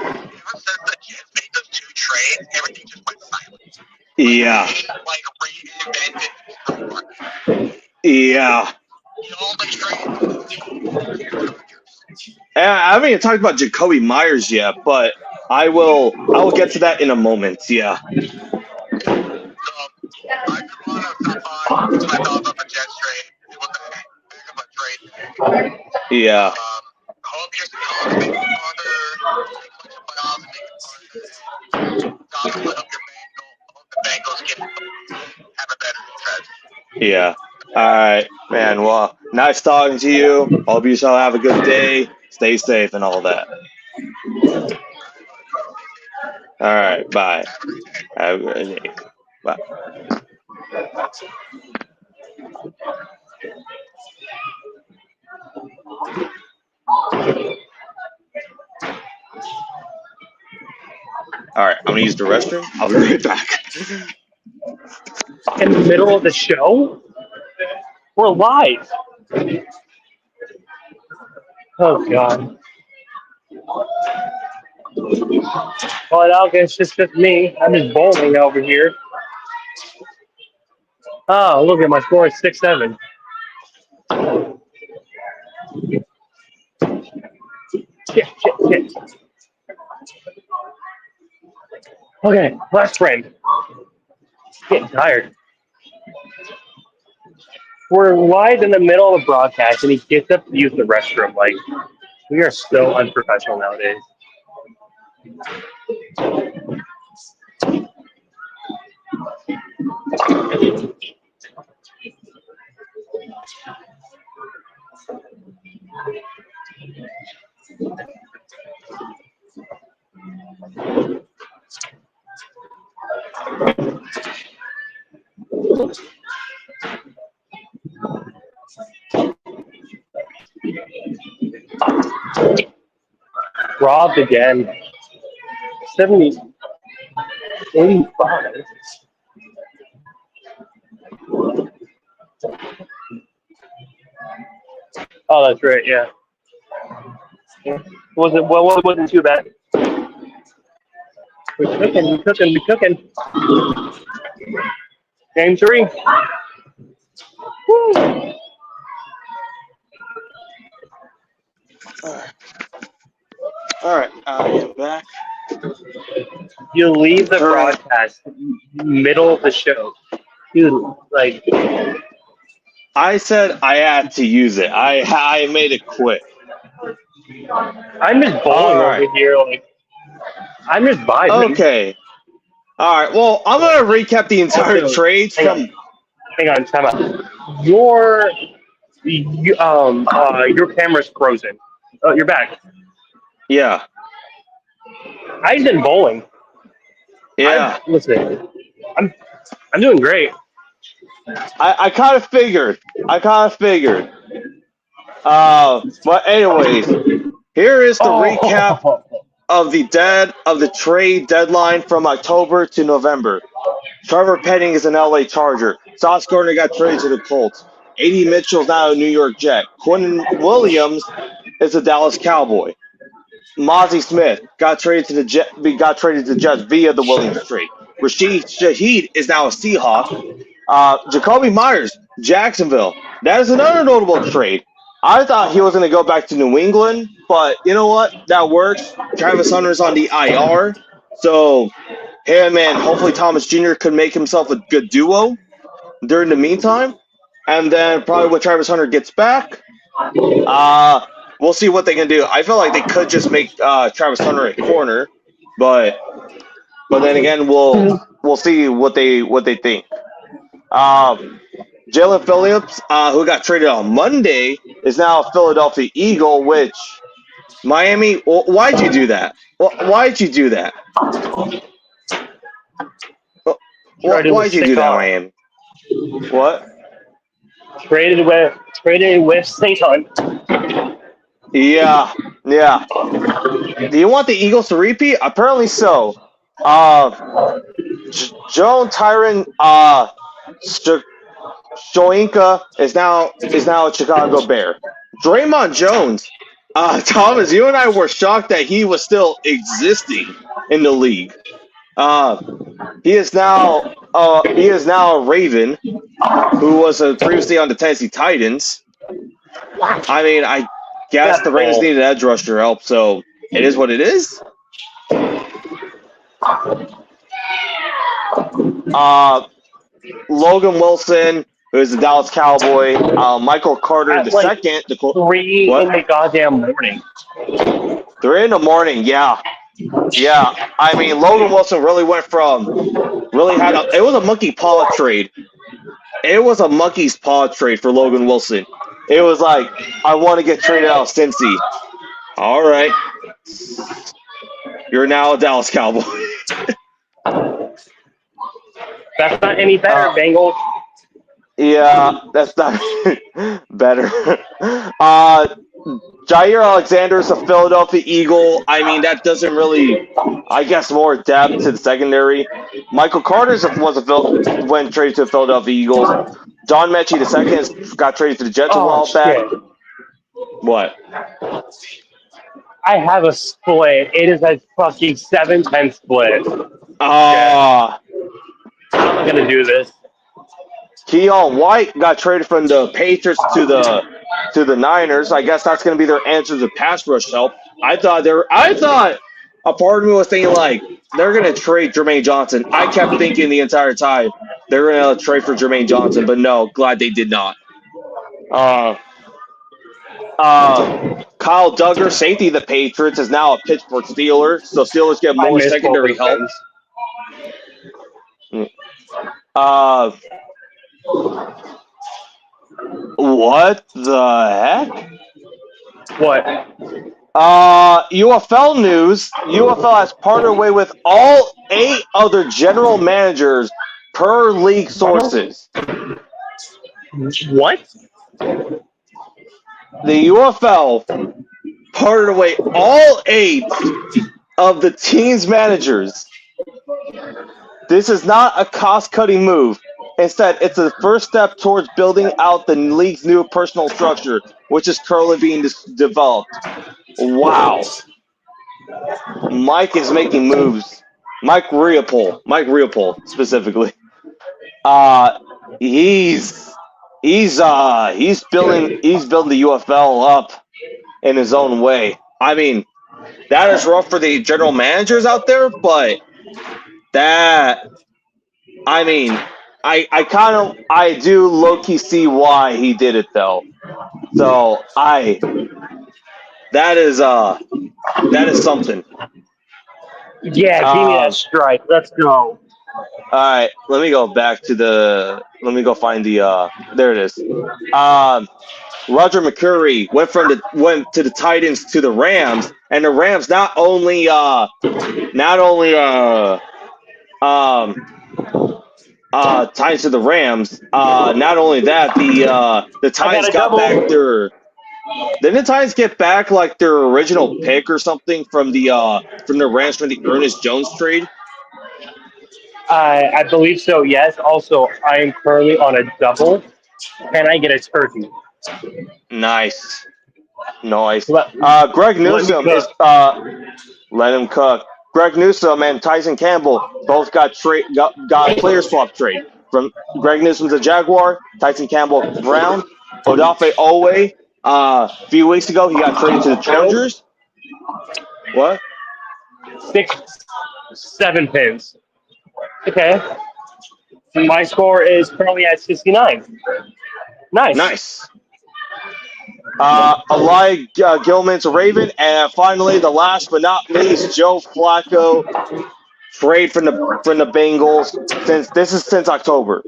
ever since the Jets made those 2 trades, everything just went silent. Yeah. Like reinvented the market. Yeah. The only trade. I haven't even talked about Jacoby Myers yet, but I will get to that in a moment. Yeah. So I just want to stop by my thoughts on the Jets trade. It was a heck of a trade. Yeah. Hope your Seahawks make it farther, make much of playoffs and make it farther. And obviously hope the Bengals can have a better defense. Yeah. All right, man. Well, nice talking to you. Hope you shall have a good day. Stay safe and all that. All right. Bye. Have a good day. Bye. All right. I'm gonna use the restroom. I'll be right back. In the middle of the show? We're live. Oh, God. Well, now it's just me. I'm just bowling over here. Oh, look at my score is 6-7. Shit. Okay, last frame. Getting tired. We're live in the middle of the broadcast, and he gets up to use the restroom. Like, we are so unprofessional nowadays. Robbed again. 70, 85. Oh, that's right. Yeah. Wasn't too bad. We're cooking. Game 3. Woo. All right. I am back. You leave the broadcast middle of the show, dude. Like, I said I had to use it. I made it quick. I'm just bowling over here. Like, I'm just vibing. Okay. All right. Well, I'm gonna recap the entire trades from. Hang on, time out. Your camera's frozen. Oh, you're back. Yeah. I just been bowling. Yeah. Listen, I'm doing great. I kind of figured. But anyways, here is the recap of the trade deadline from October to November. Trevor Penning is an LA Charger. Sauce Gardner got traded to the Colts. A.D. Mitchell is now a New York Jet. Quinn Williams is a Dallas Cowboy. Mozzie Smith got traded to the Jets via the Williams trade. Rashid Shaheed is now a Seahawk. Jacoby Myers, Jacksonville. That is another notable trade. I thought he was going to go back to New England, but you know what? That works. Travis Hunter's on the IR, so him and hopefully Thomas Jr. could make himself a good duo during the meantime. And then probably when Travis Hunter gets back, we'll see what they can do. I feel like they could just make Travis Hunter a corner, but then again, we'll see what they think. Jalen Phillips, who got traded on Monday, is now a Philadelphia Eagle. Which Miami, why'd you do that? Why'd you do that? Why'd you do that, Miami? What? Traded with Satan. Yeah. Do you want the Eagles to repeat? Apparently so. Joe Tyron Shoinka is now a Chicago Bear. Draymond Jones, Thomas, you and I were shocked that he was still existing in the league. He is now a Raven, who was previously on the Tennessee Titans. I mean, I guess the Ravens needed edge rusher help, so it is what it is. Logan Wilson, who is the Dallas Cowboy. Michael Carter the second. 3 in the goddamn morning. 3 in the morning, yeah. I mean, Logan Wilson really went from it was a monkey paw trade. It was a monkey's paw trade for Logan Wilson. It was like, I want to get traded out of Cincy. All right. You're now a Dallas Cowboy. That's not any better, Bengals. Yeah, that's not better. Jair Alexander's a Philadelphia Eagle. I mean, that doesn't really, I guess, more depth to the secondary. Michael Carter's went traded to the Philadelphia Eagles. John Mechie II got traded to the Jets a while back. What? I have a split. It is a fucking 7-10 split. I'm not gonna do this. Keon White got traded from the Patriots to the Niners. I guess that's going to be their answer to pass rush help. I thought a part of me was thinking like they're going to trade Jermaine Johnson. I kept thinking the entire time they're going to trade for Jermaine Johnson, but no, glad they did not. Kyle Duggar, safety of the Patriots, is now a Pittsburgh Steeler, so Steelers get more secondary help. What the heck? What? UFL news. UFL has partnered away with all 8 other general managers per league sources. What? The UFL partnered away all 8 of the team's managers. This is not a cost-cutting move. Instead, it's the first step towards building out the league's new personnel structure, which is currently being developed. Wow. Mike is making moves. Mike Riopol specifically. He's building the UFL up in his own way. I mean, that is rough for the general managers out there, but I do low-key see why he did it though. So that is something. Yeah, give me that strike. Let's go. Alright, let me go find there it is. Roger McCurry went to the Titans to the Rams, and the Rams not only Titans to the Rams. Not only that, the Titans got back their. Didn't the Titans get back like their original pick or something from the Rams from the Ernest Jones trade? I believe so. Yes. Also, I am currently on a double. Can I get a turkey? Nice. Greg Newsome is let him cook. Greg Newsome and Tyson Campbell both got player swap trade. From Greg Newsome's a Jaguar, Tyson Campbell Brown, Odafe Owe. A few weeks ago, he got traded to the Chargers. What? 6-7 pins. Okay. My score is currently at 69. Nice. Nice. Eli Gilman's a Raven, and finally, the last but not least, Joe Flacco trade from the Bengals since October.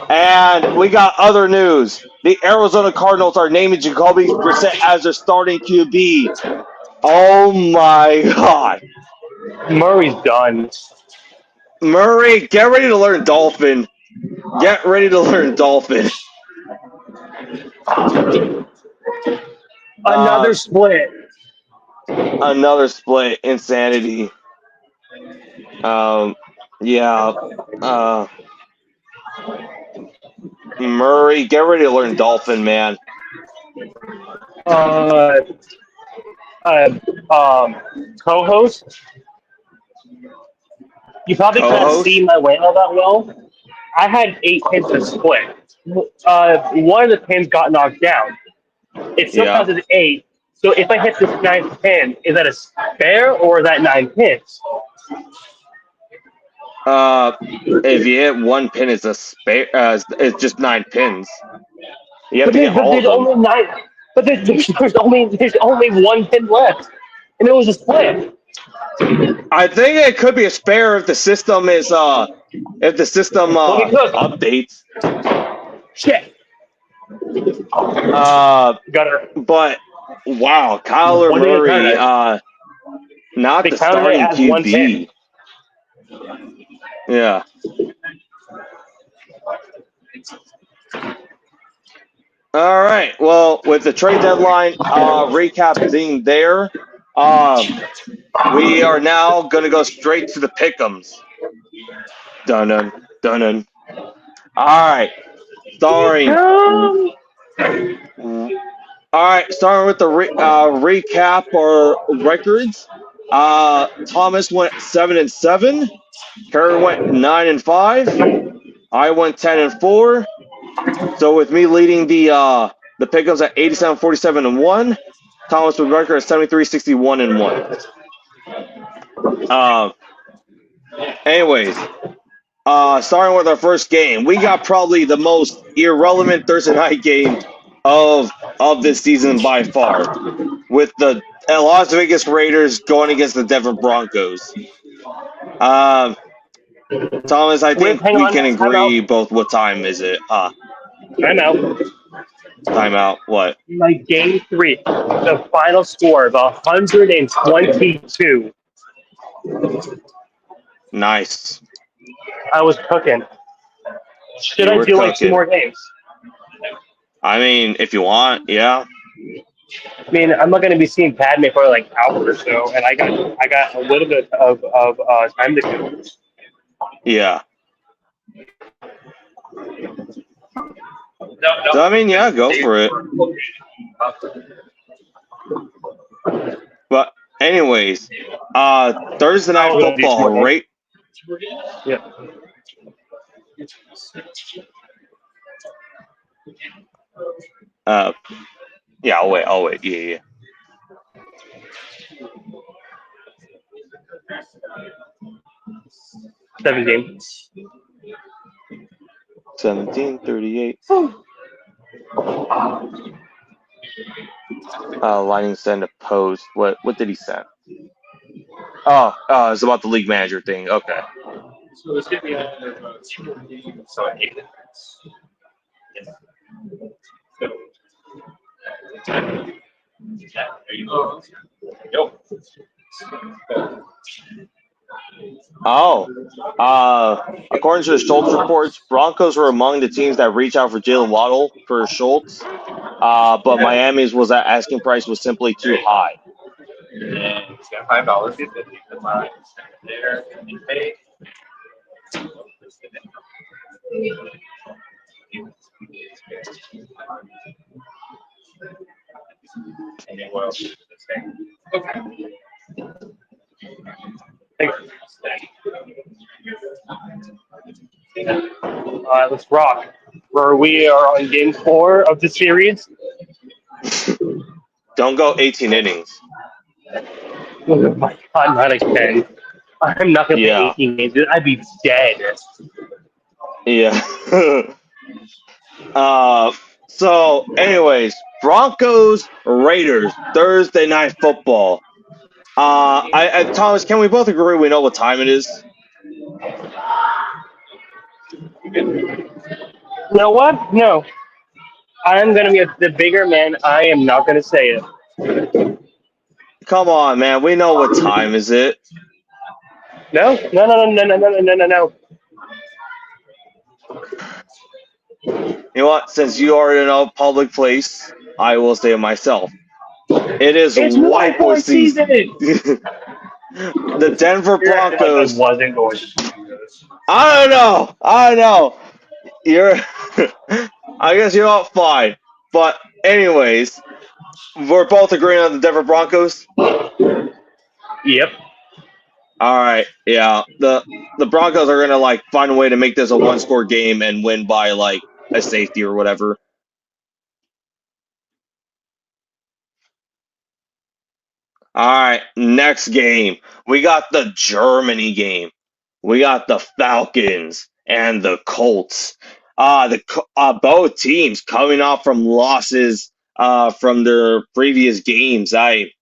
And we got other news. The Arizona Cardinals are naming Jacoby Brissett as their starting QB. Oh my God. Murray's done. Murray, get ready to learn Dolphin. Get ready to learn Dolphin. Another split. Another split. Insanity. Yeah. Murray, get ready to learn Dolphin, man. Co-host. You probably can't Co-host? see my whale that well. I had 8 pins to split. One of the pins got knocked down. It still counts as 8. So if I hit this 9th pin, is that a spare or is that 9 pins? If you hit one pin, it's a spare. It's just 9 pins. You have But to get all of there's them. only 9. But there's only 1 pin left, and it was a split. I think it could be a spare if the system updates. Shit. Got her. But wow, Kyler Murray, not They the counted it starting as 1 pin. QB. Yeah. All right. Well, with the trade deadline recap being there, we are now going to go straight to the pick'ems. Dun dun. All right. Starting. All right. Starting with the recap or records. Thomas went 7-7. Kerr went 9-5. I went 10-4. So with me leading the pick'ems at 87-47-1, Thomas with record at 73-61-1. Anyways, starting with our first game, we got probably the most irrelevant Thursday night game of this season by far, with the Las Vegas Raiders going against the Denver Broncos. Thomas, I think we can agree both. What time is it? Timeout. What? My game 3, the final score of 122. Nice. I was cooking. Should I do like 2 more games? I mean, if you want, yeah. I mean, I'm not going to be seeing Padme for like an hour or so, and I got a little bit of time to do. Yeah. So, I mean, yeah, go for it. But anyways, Thursday night football, right? Yeah. Yeah, I'll wait. Yeah. 17:38. Lightning send a post. What did he send? Oh, it's about the league manager thing. Okay. So it's going to be so I hate it. There you go. According to the Schultz reports, Broncos were among the teams that reached out for Jalen Waddle for Schultz, but Miami's asking price was simply too high. And it's got $5. There and pay. Okay. Let's rock. We are on game 4 of the series. Don't go 18 innings. Oh my God, not again. I'm not gonna play Yeah. 18 games. Dude. I'd be dead. Yeah. uh, so, anyways, Broncos Raiders Thursday night football. Thomas, can we both agree we know what time it is? You know what? No. I'm gonna be the bigger man. I am not gonna say it. Come on, man. We know what time is it. No, no, no, no, no, no, no, no, no, no. You know what? Since you are in a public place, I will say it myself. It is It's white white boy boy season. season. The Denver You're acting like I Broncos. wasn't going to do this. I don't know. I don't know. You're. I guess you're not fine. But anyways, we're both agreeing on the Denver Broncos. Yep. All right. Yeah. The Broncos are gonna like find a way to make this a one-score game and win by like a safety or whatever. All right. Next game, we got the Germany game. We got the Falcons and the Colts. Both teams coming off from losses from their previous games. I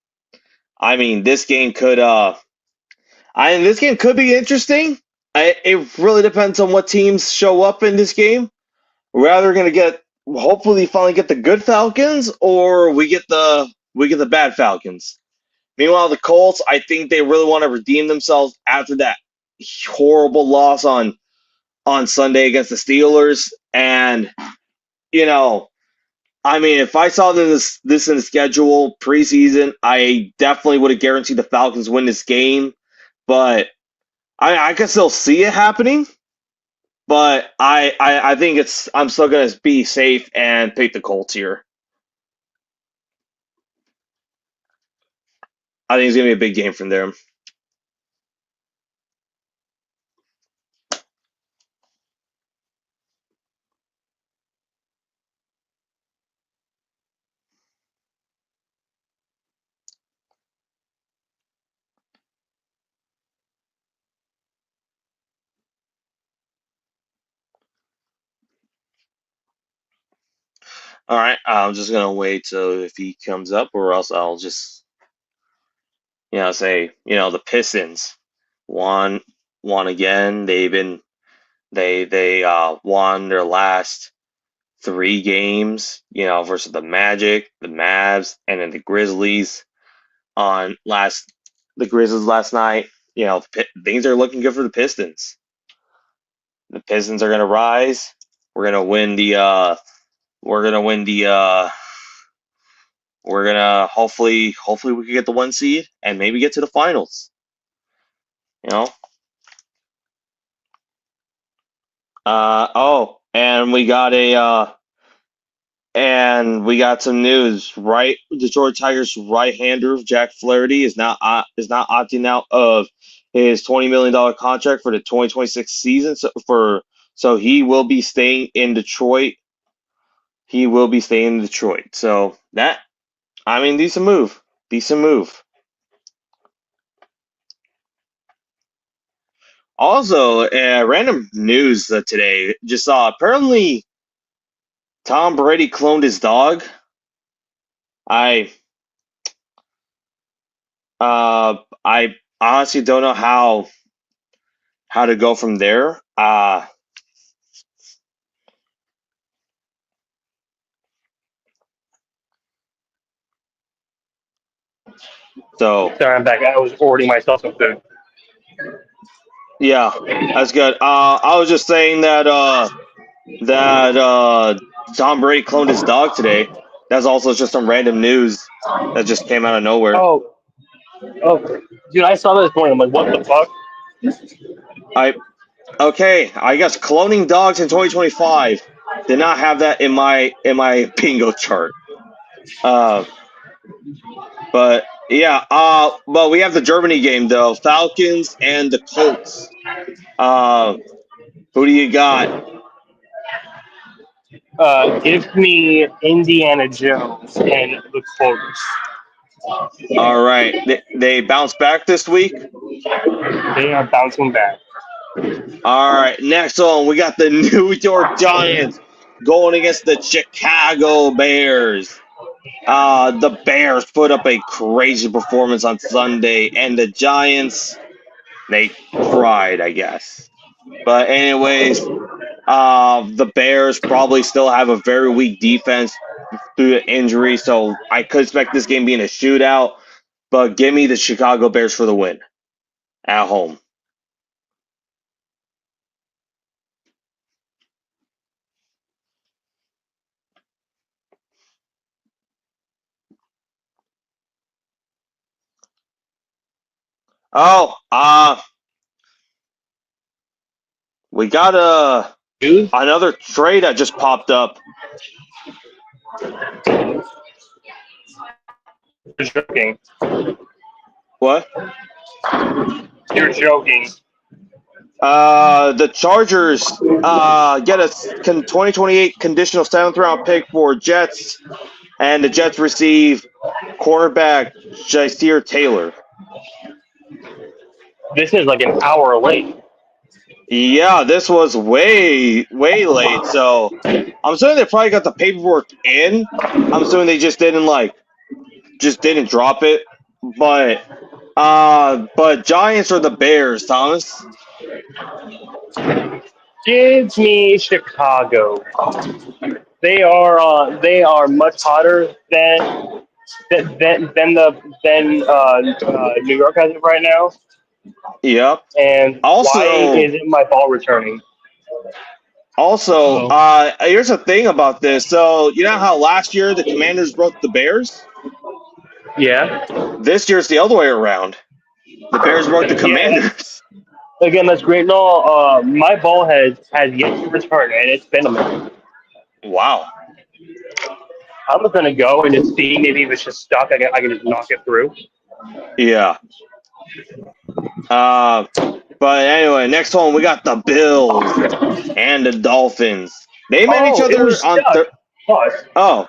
mean this game could be interesting. It really depends on what teams show up in this game. We're either gonna get hopefully finally get the good Falcons or we get the bad Falcons. Meanwhile, the Colts, I think they really want to redeem themselves after that horrible loss on Sunday against the Steelers. And you know, I mean, if I saw this in the schedule preseason, I definitely would have guaranteed the Falcons win this game. But I can still see it happening. But I think I'm still gonna be safe and pick the Colts here. I think it's gonna be a big game from them. All right, I'm just gonna wait till if he comes up, or else I'll just say the Pistons won again. They won their last three games, versus the Magic, the Mavs, and then the Grizzlies on the Grizzlies last night. Things are looking good for the Pistons. The Pistons are gonna rise. We're gonna win the. We're gonna win the. We're gonna hopefully we can get the 1 seed and maybe get to the finals. You know. And we got some news. Right, Detroit Tigers right-hander Jack Flaherty is not opting out of his $20 million contract for the 2026 season. So he will be staying in Detroit. So that, I mean, decent move. Decent move. Also, random news today. Just saw apparently Tom Brady cloned his dog. I honestly don't know how to go from there. So Sorry, I'm back. I was ordering myself some food. yeah, that's good. I was just saying that Tom Brady cloned his dog today. That's also just some random news that just came out of nowhere. Oh, dude, I saw that this morning. I'm like, what the fuck? I guess cloning dogs in 2025 did not have that in my bingo chart. But yeah, but we have the Germany game though, Falcons and the Colts. Who do you got? Give me Indiana Jones and the Colts. All right, they bounced back this week. They are bouncing back. All right, next one, we got the New York Giants going against the Chicago Bears. The Bears put up a crazy performance on Sunday, and the Giants, they cried, I guess. But anyways, the Bears probably still have a very weak defense due to injury, so I could expect this game being a shootout. But give me the Chicago Bears for the win at home. Oh, we got Dude, another trade that just popped up. you're joking. What? You're joking. The Chargers get a 2028 conditional 7th round pick for Jets, and the Jets receive cornerback Jair Taylor. This is like an hour late. Yeah, this was way late. So I'm assuming they probably got the paperwork in. I'm assuming they just didn't drop it. But Giants or the Bears, Thomas? Give me Chicago. They are much hotter than New York has it right now. Yep. And Also, why isn't my ball returning? Also, here's the thing about this. So, you know how last year the Commanders broke the Bears? Yeah. This year it's the other way around. The Bears broke the Commanders. Again, that's great. No, my ball has yet to return, and it's been a minute. Wow. I'm just gonna go and just see maybe if it's just stuck. I can just knock it through. Yeah. But anyway, next one we got the Bills and the Dolphins. They met each other on.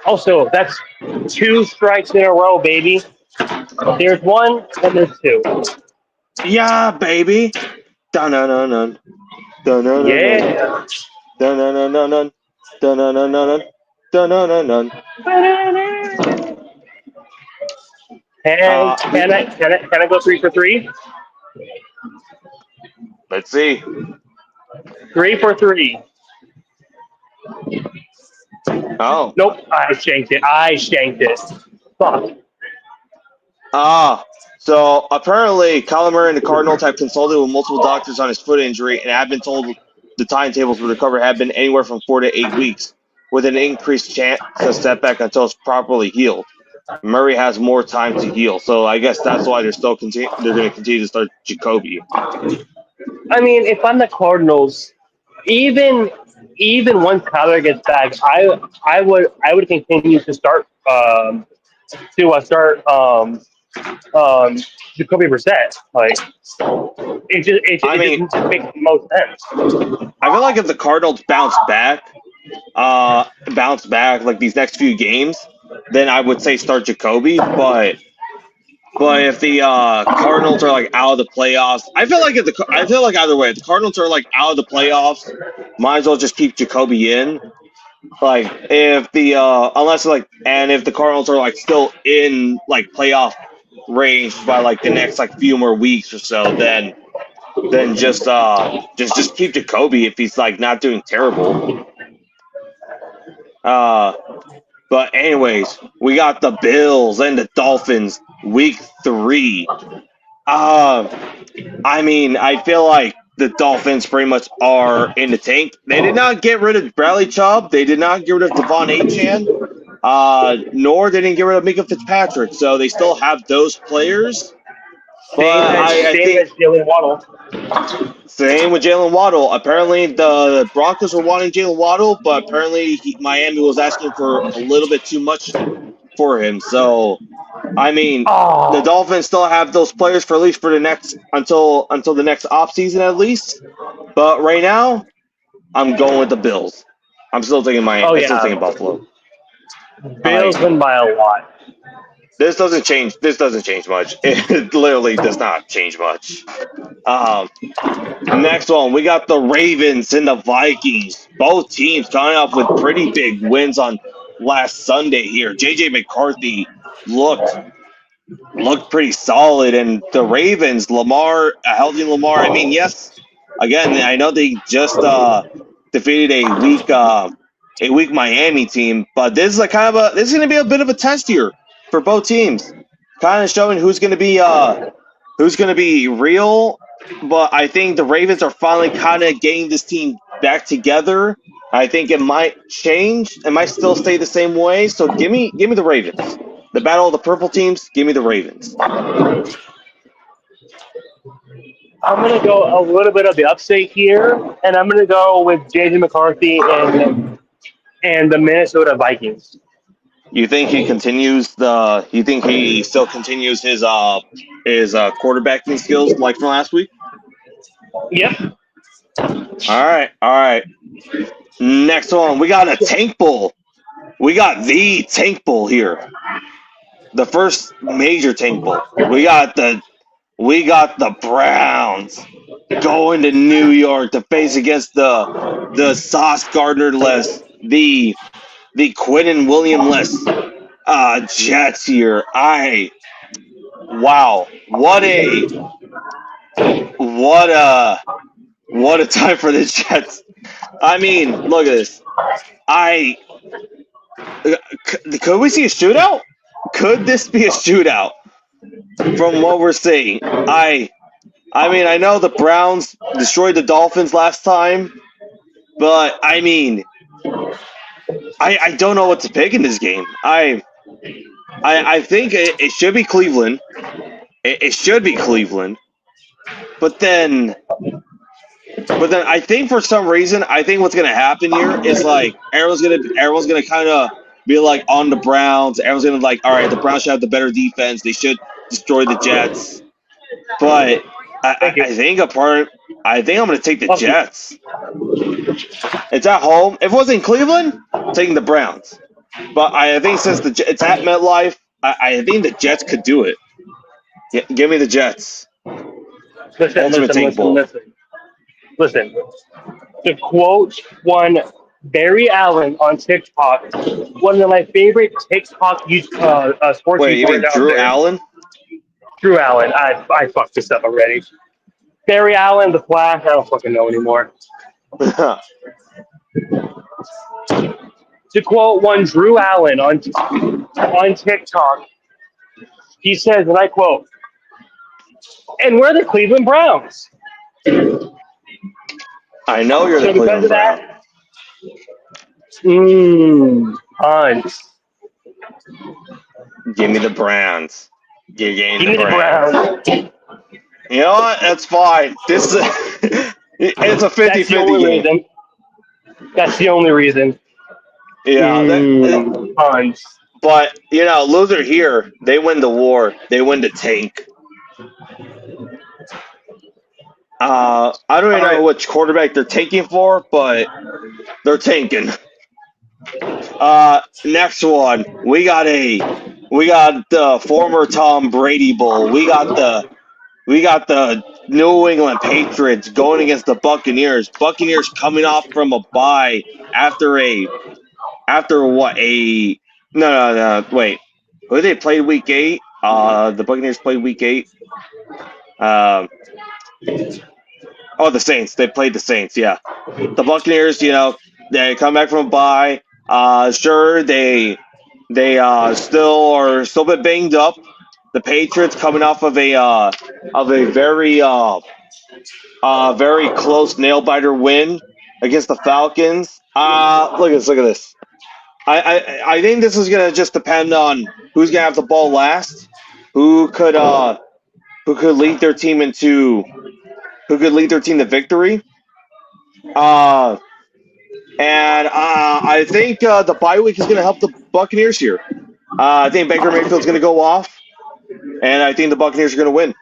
Also, that's 2 strikes in a row, baby. There's 1 and there's 2. Yeah, baby. Dun-dun-dun-dun. Dun-dun-dun-dun. Yeah. Dun-dun-dun-dun. Dun-dun-dun-dun. Dun-dun-dun-dun. Can I go 3 for 3? Let's see. 3 for 3. Oh. Nope, I shanked it. Fuck. So apparently Kyler Murray and the Cardinals have consulted with multiple doctors on his foot injury and have been told the timetables for recovery have been anywhere from 4 to 8 weeks, with an increased chance of setback until it's properly healed. Murray has more time to heal, so I guess that's why they're going to continue to start Jacoby. I mean, if I'm the Cardinals, even once Kyler gets back, I would continue to start Jacoby Brissett. Like it just makes the most sense. I feel like if the Cardinals bounce back like these next few games, then I would say start Jacoby. But if the Cardinals are like out of the playoffs, I feel like either way, if the Cardinals are like out of the playoffs, might as well just keep Jacoby in. Like if the if the Cardinals are like still in like playoff range by like the next like few more weeks or so, then just keep Jacoby if he's like not doing terrible. But anyways, we got the Bills and the Dolphins week 3. I mean, I feel like the Dolphins pretty much are in the tank. They did not get rid of Bradley Chubb. They did not get rid of Devon Achane. Nor they didn't get rid of Minka Fitzpatrick. So they still have those players. Same as Jalen Waddle. Same with Jalen Waddle. Apparently, the Broncos were wanting Jalen Waddle, but apparently Miami was asking for a little bit too much for him. So, I mean, the Dolphins still have those players for at least for the next until the next offseason at least. But right now, I'm going with the Bills. I'm still thinking Miami. I'm still thinking Buffalo. Bills win by a lot. This doesn't change. This doesn't change much. It literally does not change much. Um, Next one, we got the Ravens and the Vikings. Both teams coming up with pretty big wins on last Sunday here. JJ McCarthy looked looked pretty solid, and the Ravens, Lamar, a healthy Lamar. I mean, yes, again, I know they just defeated a weak Miami team, but this is a kind of a this is going to be a bit of a test here for both teams, kind of showing who's going to be real. But I think the Ravens are finally kind of getting this team back together. I think it might change. It might still stay the same way. So give me the Ravens. The battle of the purple teams. Give me the Ravens. I'm going to go a little bit of the upstate here, and I'm going to go with J.J. McCarthy and the Minnesota Vikings. You think he continues the? You think he still continues his quarterbacking skills like from last week? Yep. All right. Next one, we got a Tank Bowl. We got the Tank Bowl here. The first major Tank Bowl. We got the Browns going to New York to face against the Sauce Gardner less, the Quinnen William less Jets here. Wow, what a time for the Jets. I mean, look at this. Could we see a shootout? Could this be a shootout? From what we're seeing, I mean, I know the Browns destroyed the Dolphins last time, but I mean, I don't know what to pick in this game. I think it should be Cleveland. It should be Cleveland, but then I think for some reason, I think what's gonna happen here is like everyone's gonna kind of be like on the Browns. Everyone's gonna like, all right, the Browns should have the better defense. They should destroy the Jets. But I think I think I'm gonna take the Jets. It's at home. If it was in Cleveland, I'm taking the Browns. But I think since it's at MetLife, I think the Jets could do it. Give me the Jets. Listen. To quote one Barry Allen on TikTok, one of my favorite TikTok sports. Wait, you mean Drew Allen? Drew Allen. I fucked this up already. Barry Allen, the Flash. I don't fucking know anymore. To quote one Drew Allen on TikTok, he says, and I quote, "And we're the Cleveland Browns." I know you're the Cleveland Browns. Hunt. Give me the Browns. Give me the Browns. You know what? That's fine. This is it's a 50-50 game. That's the only reason. Yeah. But, loser here, they win the war. They win the tank. I don't even know which quarterback they're tanking for, but they're tanking. Next one, we got the former Tom Brady Bowl. We got the New England Patriots going against the Buccaneers. Buccaneers coming off from a bye wait. Who they played week 8? The Buccaneers played week 8. The Saints. They played the Saints, yeah. The Buccaneers, they come back from a bye. Sure, they still are a bit banged up. The Patriots coming off of a very close nail biter win against the Falcons. Look at this. I think this is gonna just depend on who's gonna have the ball last, who could lead their team to victory. And I think the bye week is going to help the Buccaneers here. I think Baker Mayfield's going to go off, and I think the Buccaneers are going to win.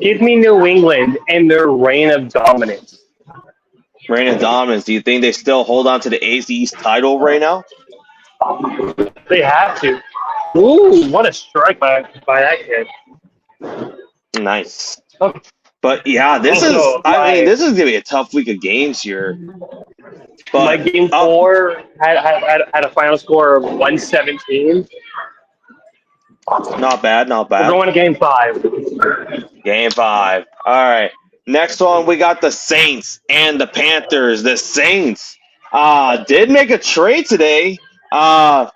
Give me New England and their reign of dominance. reign of dominance. Do you think they still hold on to the AFC East title right now? They have to. Ooh, what a strike by that kid. Nice. Okay. But yeah, this is. Also, I mean, this is gonna be a tough week of games here. my But game 4 had a final score of 117. not bad, not We're bad. going to game 5. Game 5. All right. Next one, we got the Saints and the Panthers. The Saints did make a trade today. I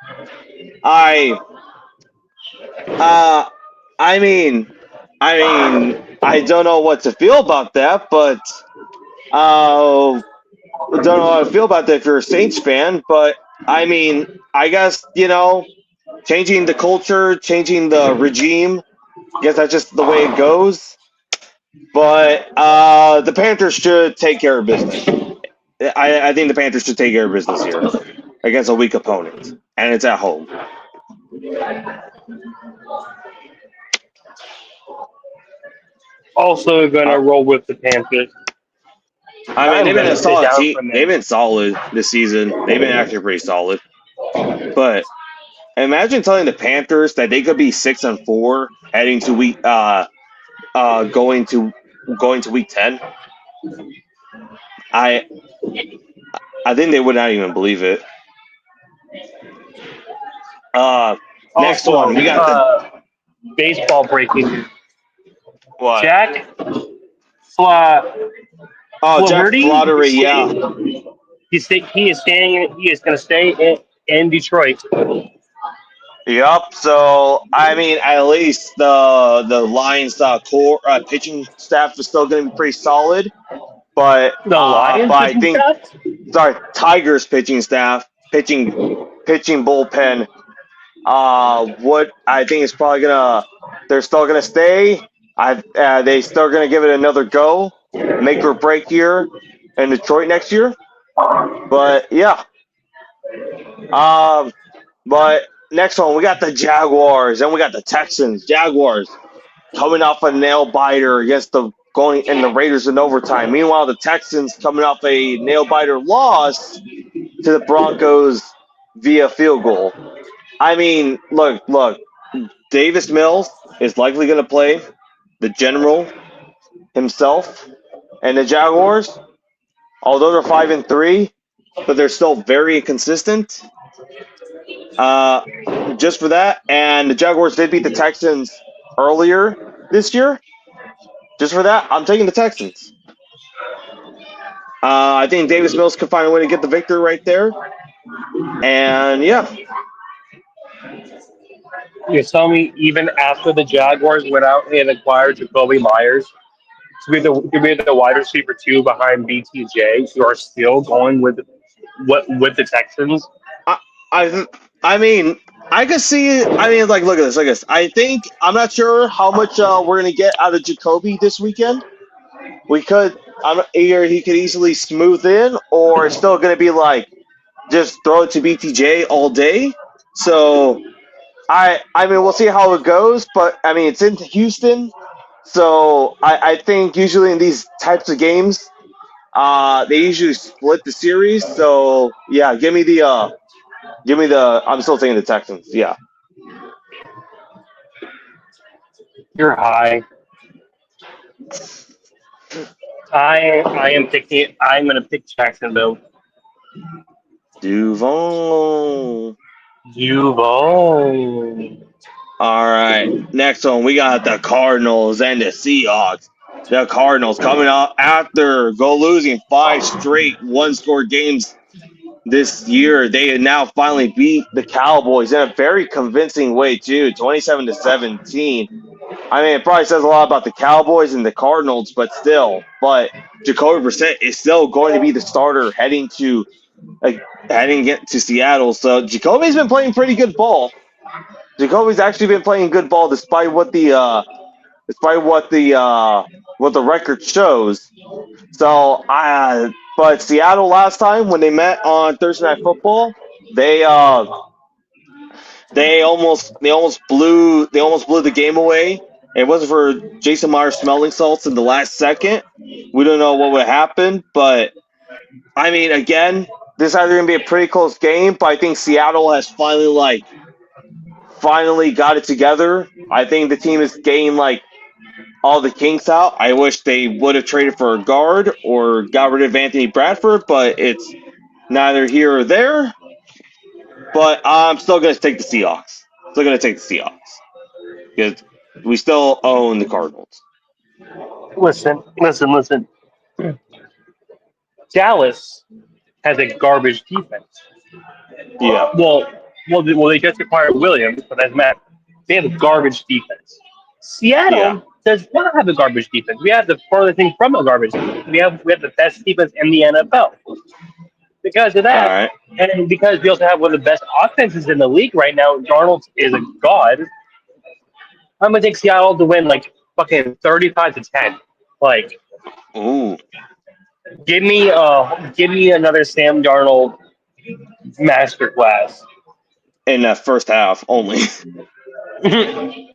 I mean, I don't know what to feel about that, but don't know how to feel about that if you're a Saints fan. But I mean, I guess changing the culture, changing the regime. I guess that's just the way it goes. But the Panthers should take care of business. I think the Panthers should take care of business here against a weak opponent, and it's at home. Also gonna roll with the Panthers. I mean, they've been a gonna sit solid down team. for a minute. They've been solid this season. They've been actually pretty solid. But imagine telling the Panthers that they could be 6-4 heading to going to week 10. I think they would not even believe it. Next Also, one, we got baseball breaking news. what? Jack Jack Flaherty. Flaherty, yeah. He is going to stay in Detroit. Yep. So I mean, at least the Lions core pitching staff is still going to be pretty solid. But The Lions but I pitching think staff? Tigers pitching staff, pitching bullpen. What I think is probably they're still gonna stay. They still gonna give it another go, make or break year in Detroit next year. But yeah. But next one we got the Jaguars, and we got the Texans. Jaguars coming off a nail biter against the Raiders in overtime. Meanwhile, the Texans coming off a nail biter loss to the Broncos via field goal. I mean, look. Davis Mills is likely going to play the general himself, and the Jaguars, although they're 5-3, but they're still very inconsistent. Just for that, and the Jaguars did beat the Texans earlier this year. Just for that, I'm taking the Texans. I think Davis Mills could find a way to get the victory right there. And yeah. You're telling me even after the Jaguars went out and acquired Jacoby Myers to be the wide receiver 2 behind BTJ, you are still going with the Texans? I mean, I could see it. I mean, look at this. I think I'm not sure how much we're gonna get out of Jacoby this weekend. Either he could easily smooth in, or it's still gonna be just throw it to BTJ all day. So I mean, we'll see how it goes. But I mean, it's in Houston, so I think usually in these types of games, they usually split the series. So yeah, give me the. I'm still taking the Texans. Yeah. You're high. I'm going to pick Jacksonville. Duval. All right. Next one, we got the Cardinals and the Seahawks. The Cardinals coming out after losing 5 straight one-score games this year. They now finally beat the Cowboys in a very convincing way too, 27-17. I mean, it probably says a lot about the Cowboys and the Cardinals, but still. But Jacoby Brissett is still going to be the starter heading to Seattle. So Jacoby's been playing pretty good ball. Jacoby's actually been playing good ball despite what the record shows. So but Seattle last time when they met on Thursday Night Football, they almost blew the game away. It wasn't for Jason Myers smelling salts in the last second. We don't know what would happen, but I mean, again, this is either gonna be a pretty close game, but I think Seattle has finally got it together. I think the team is getting all the kinks out. I wish they would have traded for a guard or got rid of Anthony Bradford, but it's neither here or there. But I'm still gonna take the Seahawks. Still gonna take the Seahawks because we still own the Cardinals. Listen. Dallas has a garbage defense. Yeah, They just acquired Williams, but that's Matt. They have a garbage defense. yeah. Seattle does not have a garbage defense. We have the furthest thing from a garbage defense. We have the best defense in the NFL. Because of All that, right. and because we also have one of the best offenses in the league right now, Darnold is a god. I'm gonna take Seattle to win fucking 35-10. Like, Ooh, give me another Sam Darnold masterclass. in that first half only. Yep,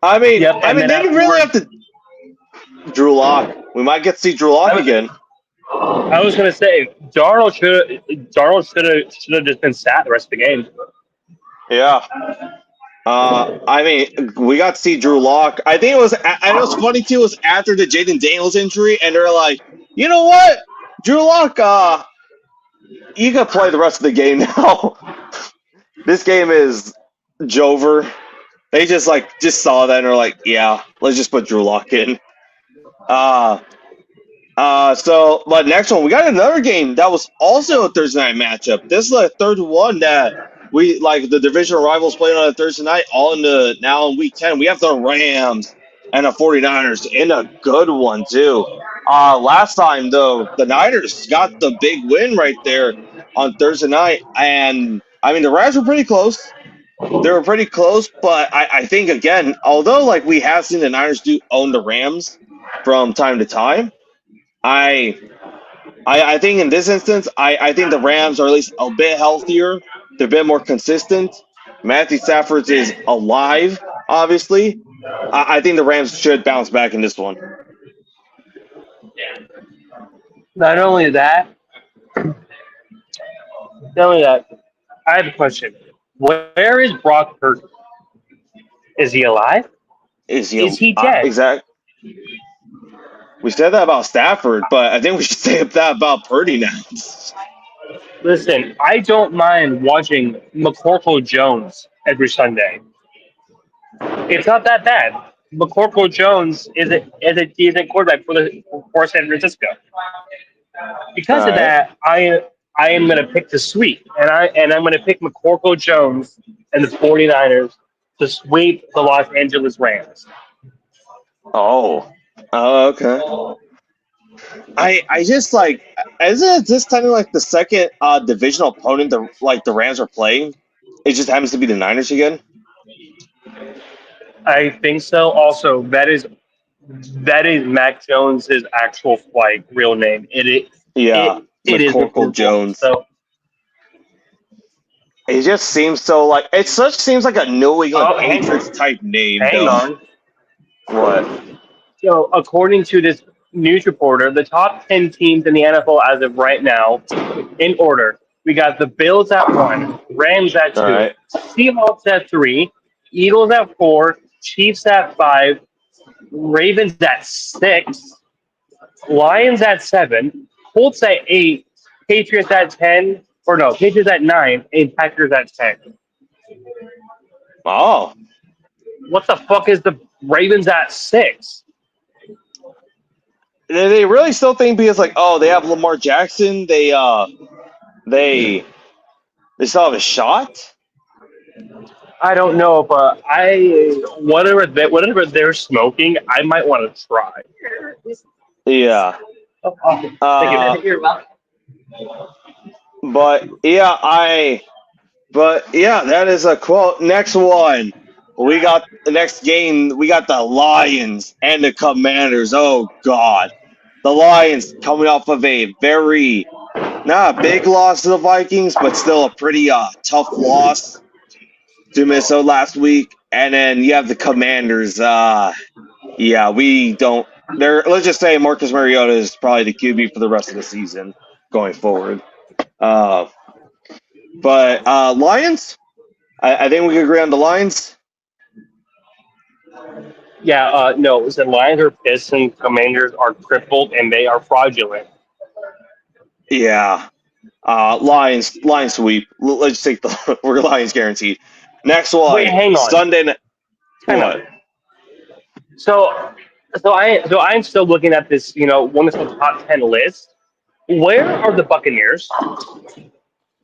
I mean, and they then didn't really have afterwards, to. Drew Lock. We might get to see Drew Lock again. I was gonna say Darnold should have just been sat the rest of the game. Yeah. I mean, we got to see Drew Lock. I think it was. I know it's funny too. It was after the Jaden Daniels injury, and they're like, you know what, Drew Lock, you can play the rest of the game now. This game is Jover. They just saw that and are like, yeah, let's just put Drew Lock in. But next one, we got another game that was also a Thursday night matchup. This is the third one that we the divisional rivals playing on a Thursday night. Now in week 10, we have the Rams and the 49ers in a good one too. Last time though, the Niners got the big win right there on Thursday night, and I mean the Rams were pretty close. They were pretty close, but I think again, although we have seen the Niners do own the Rams from time to time. I think in this instance, I think the Rams are at least a bit healthier. They're a bit more consistent. Matthew Stafford is alive, obviously. I think the Rams should bounce back in this one. Not only that, I have a question. Where is Brock Purdy? Is he alive? Is he dead? Exactly. We said that about Stafford, but I think we should say that about Purdy now. Listen, I don't mind watching McCorkle Jones every Sunday. It's not that bad. McCorkle Jones is a decent quarterback for San Francisco. Because of that, I am going to pick the sweep, and I'm going to pick McCorkle Jones and the 49ers to sweep the Los Angeles Rams. Oh, okay. I just isn't this kind of the second divisional opponent the Rams are playing? It just happens to be the Niners again. I think so. Also, that is Mac Jones' actual real name. It is McCorkle Jones. So it just seems so seems like a New England Patriots type name. Hang on. What? So according to this news reporter, the top 10 teams in the NFL as of right now, in order, we got the Bills at 1, Rams at 2, right. Seahawks at 3, Eagles at 4, Chiefs at 5, Ravens at 6, Lions at 7, Colts at 8, Patriots at 10, Patriots at 9, and Packers at 10. Oh. What the fuck is the Ravens at 6? They really still think because they have Lamar Jackson, they still have a shot? I don't know, but whatever they're smoking, I might want to try. Yeah. Thank you. But that is a quote. Next one. We got the next game. We got the Lions and the Commanders. Oh, God. The Lions coming off of a very, not a big loss to the Vikings, but still a pretty tough loss to Minnesota last week. And then you have the Commanders. We don't. Let's just say Marcus Mariota is probably the QB for the rest of the season. going forward. But Lions, I think we can agree on the Lions. Yeah, no, the Lions are pissed and Commanders are crippled and they are fraudulent. Yeah. Lions sweep. Let's take the we're Lions guaranteed. Next Wait, one, hang on. Sunday night. Hang What? on. I'm still looking at this, one of the top 10 list. Where are the Buccaneers?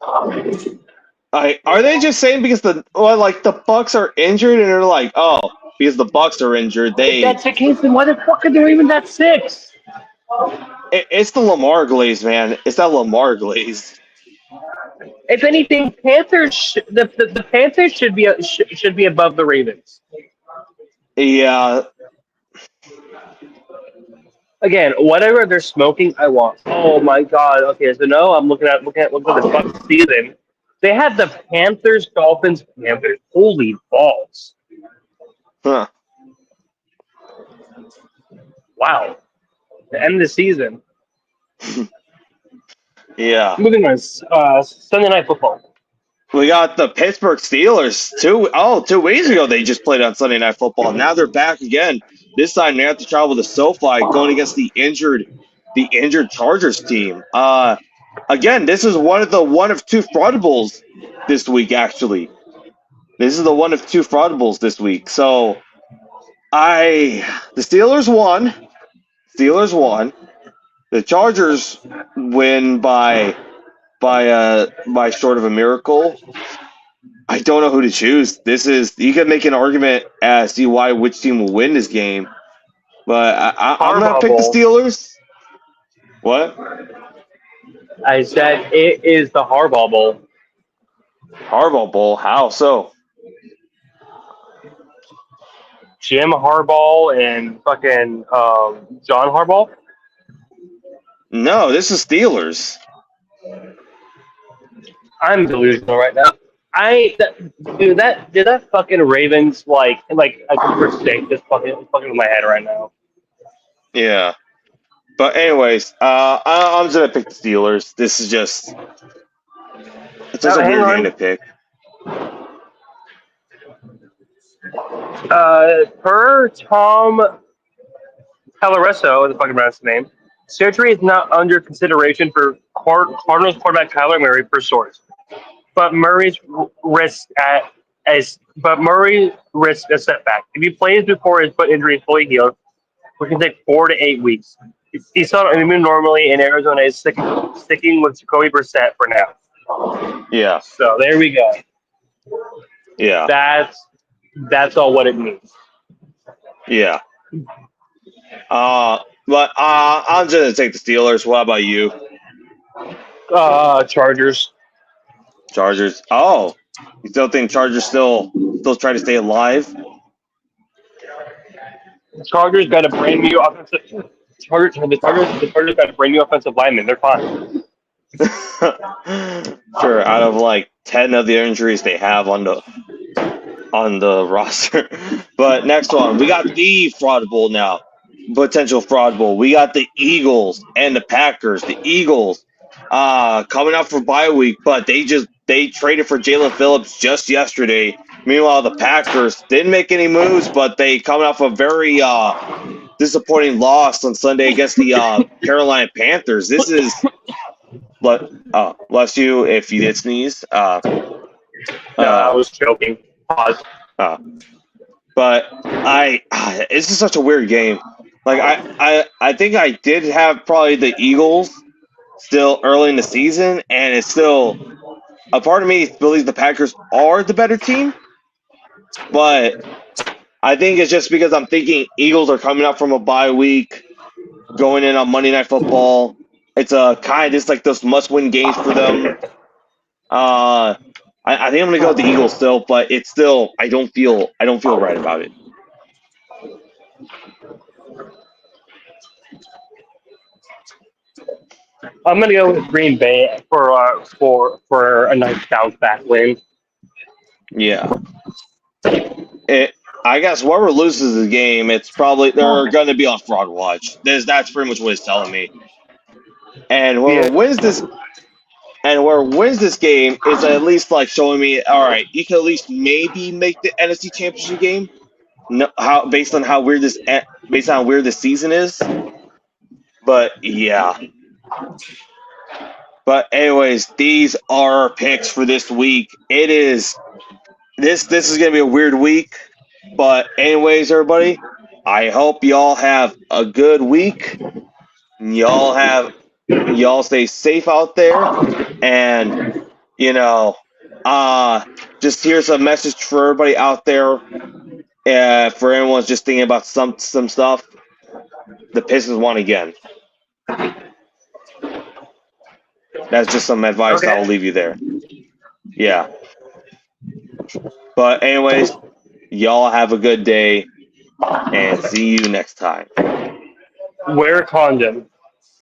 Are they just saying because the Bucks are injured and they're like, oh, because the Bucks are injured, If that's the case, then why the fuck are they even that 6? it's the Lamar glaze, man. It's that Lamar glaze. If anything, the Panthers should be above the Ravens. Yeah. Again, whatever they're smoking, I want. Oh my god. Okay, so no, I'm looking at this Bucs season. They had the Panthers, Dolphins, Panthers. Holy balls! Huh. Wow. The end of the season. Yeah. Moving on. Sunday Night Football. We got the Pittsburgh Steelers. 2 weeks ago they just played on Sunday Night Football. Now they're back again. This time they have to travel to SoFi, going against the injured Chargers team. Again, this is one of two fraudables this week. Actually, this is the one of two fraudables this week. So, the Steelers won. The Chargers win by short of a miracle. I don't know who to choose. You can make an argument as to which team will win this game, but I'm gonna pick the Steelers. What? I said it is the Harbaugh Bowl. Harbaugh Bowl? How so? Jim Harbaugh and fucking John Harbaugh. No, this is Steelers. I'm delusional right now. That fucking Ravens like I can forsake this fucking in my head right now. Yeah, but anyways, I'm just gonna pick the Steelers. This is just it's just a weird game to pick. Per Tom Calaresso, the fucking pronounce his name, surgery is not under consideration for Cardinals quarterback Kyler Murray per source. But Murray risks a setback. If he plays before his foot injury is fully healed, which can take 4 to 8 weeks. He saw immune normally, and Arizona is sticking with Jacoby Brissett for now. Yeah. So there we go. Yeah. That's all what it means. Yeah. But I'm just gonna take the Steelers. What about you? Chargers. Chargers. Oh, you still think Chargers still try to stay alive? Chargers got a brand new offensive. The Chargers got a brand new offensive lineman. They're fine. Sure. Out of like 10 of the injuries they have on the roster. But next one, we got the fraud bowl now. Potential fraud bowl. We got the Eagles and the Packers. The Eagles coming up for bye week, but they traded for Jalen Phillips just yesterday. Meanwhile, the Packers didn't make any moves, but they coming off a very disappointing loss on Sunday against the Carolina Panthers. This is bless you if you did sneeze. I was joking. Pause. But this is such a weird game. Like I think I did have probably the Eagles still early in the season, and it's still a part of me believes the Packers are the better team. But I think it's just because I'm thinking Eagles are coming up from a bye week, going in on Monday Night Football. It's just like those must-win games for them. I think I'm gonna go with the Eagles still, but it's still I don't feel right about it. I'm gonna go with Green Bay for a nice bounce back win. Yeah. I guess whoever loses the game, it's probably they're going to be on fraud watch. That's pretty much what it's telling me. and whoever wins this game is at least like showing me, all right, you can at least maybe make the NFC Championship game. No, based on how weird this season is. But yeah. But anyways, these are our picks for this week. It is this is gonna be a weird week. But anyways, everybody, I hope y'all have a good week. Y'all stay safe out there, and just here's a message for everybody out there. For anyone's just thinking about some stuff, the Pistons won again. That's just some advice I'll leave you there. Yeah. But anyways, y'all have a good day, and see you next time. Wear a condom.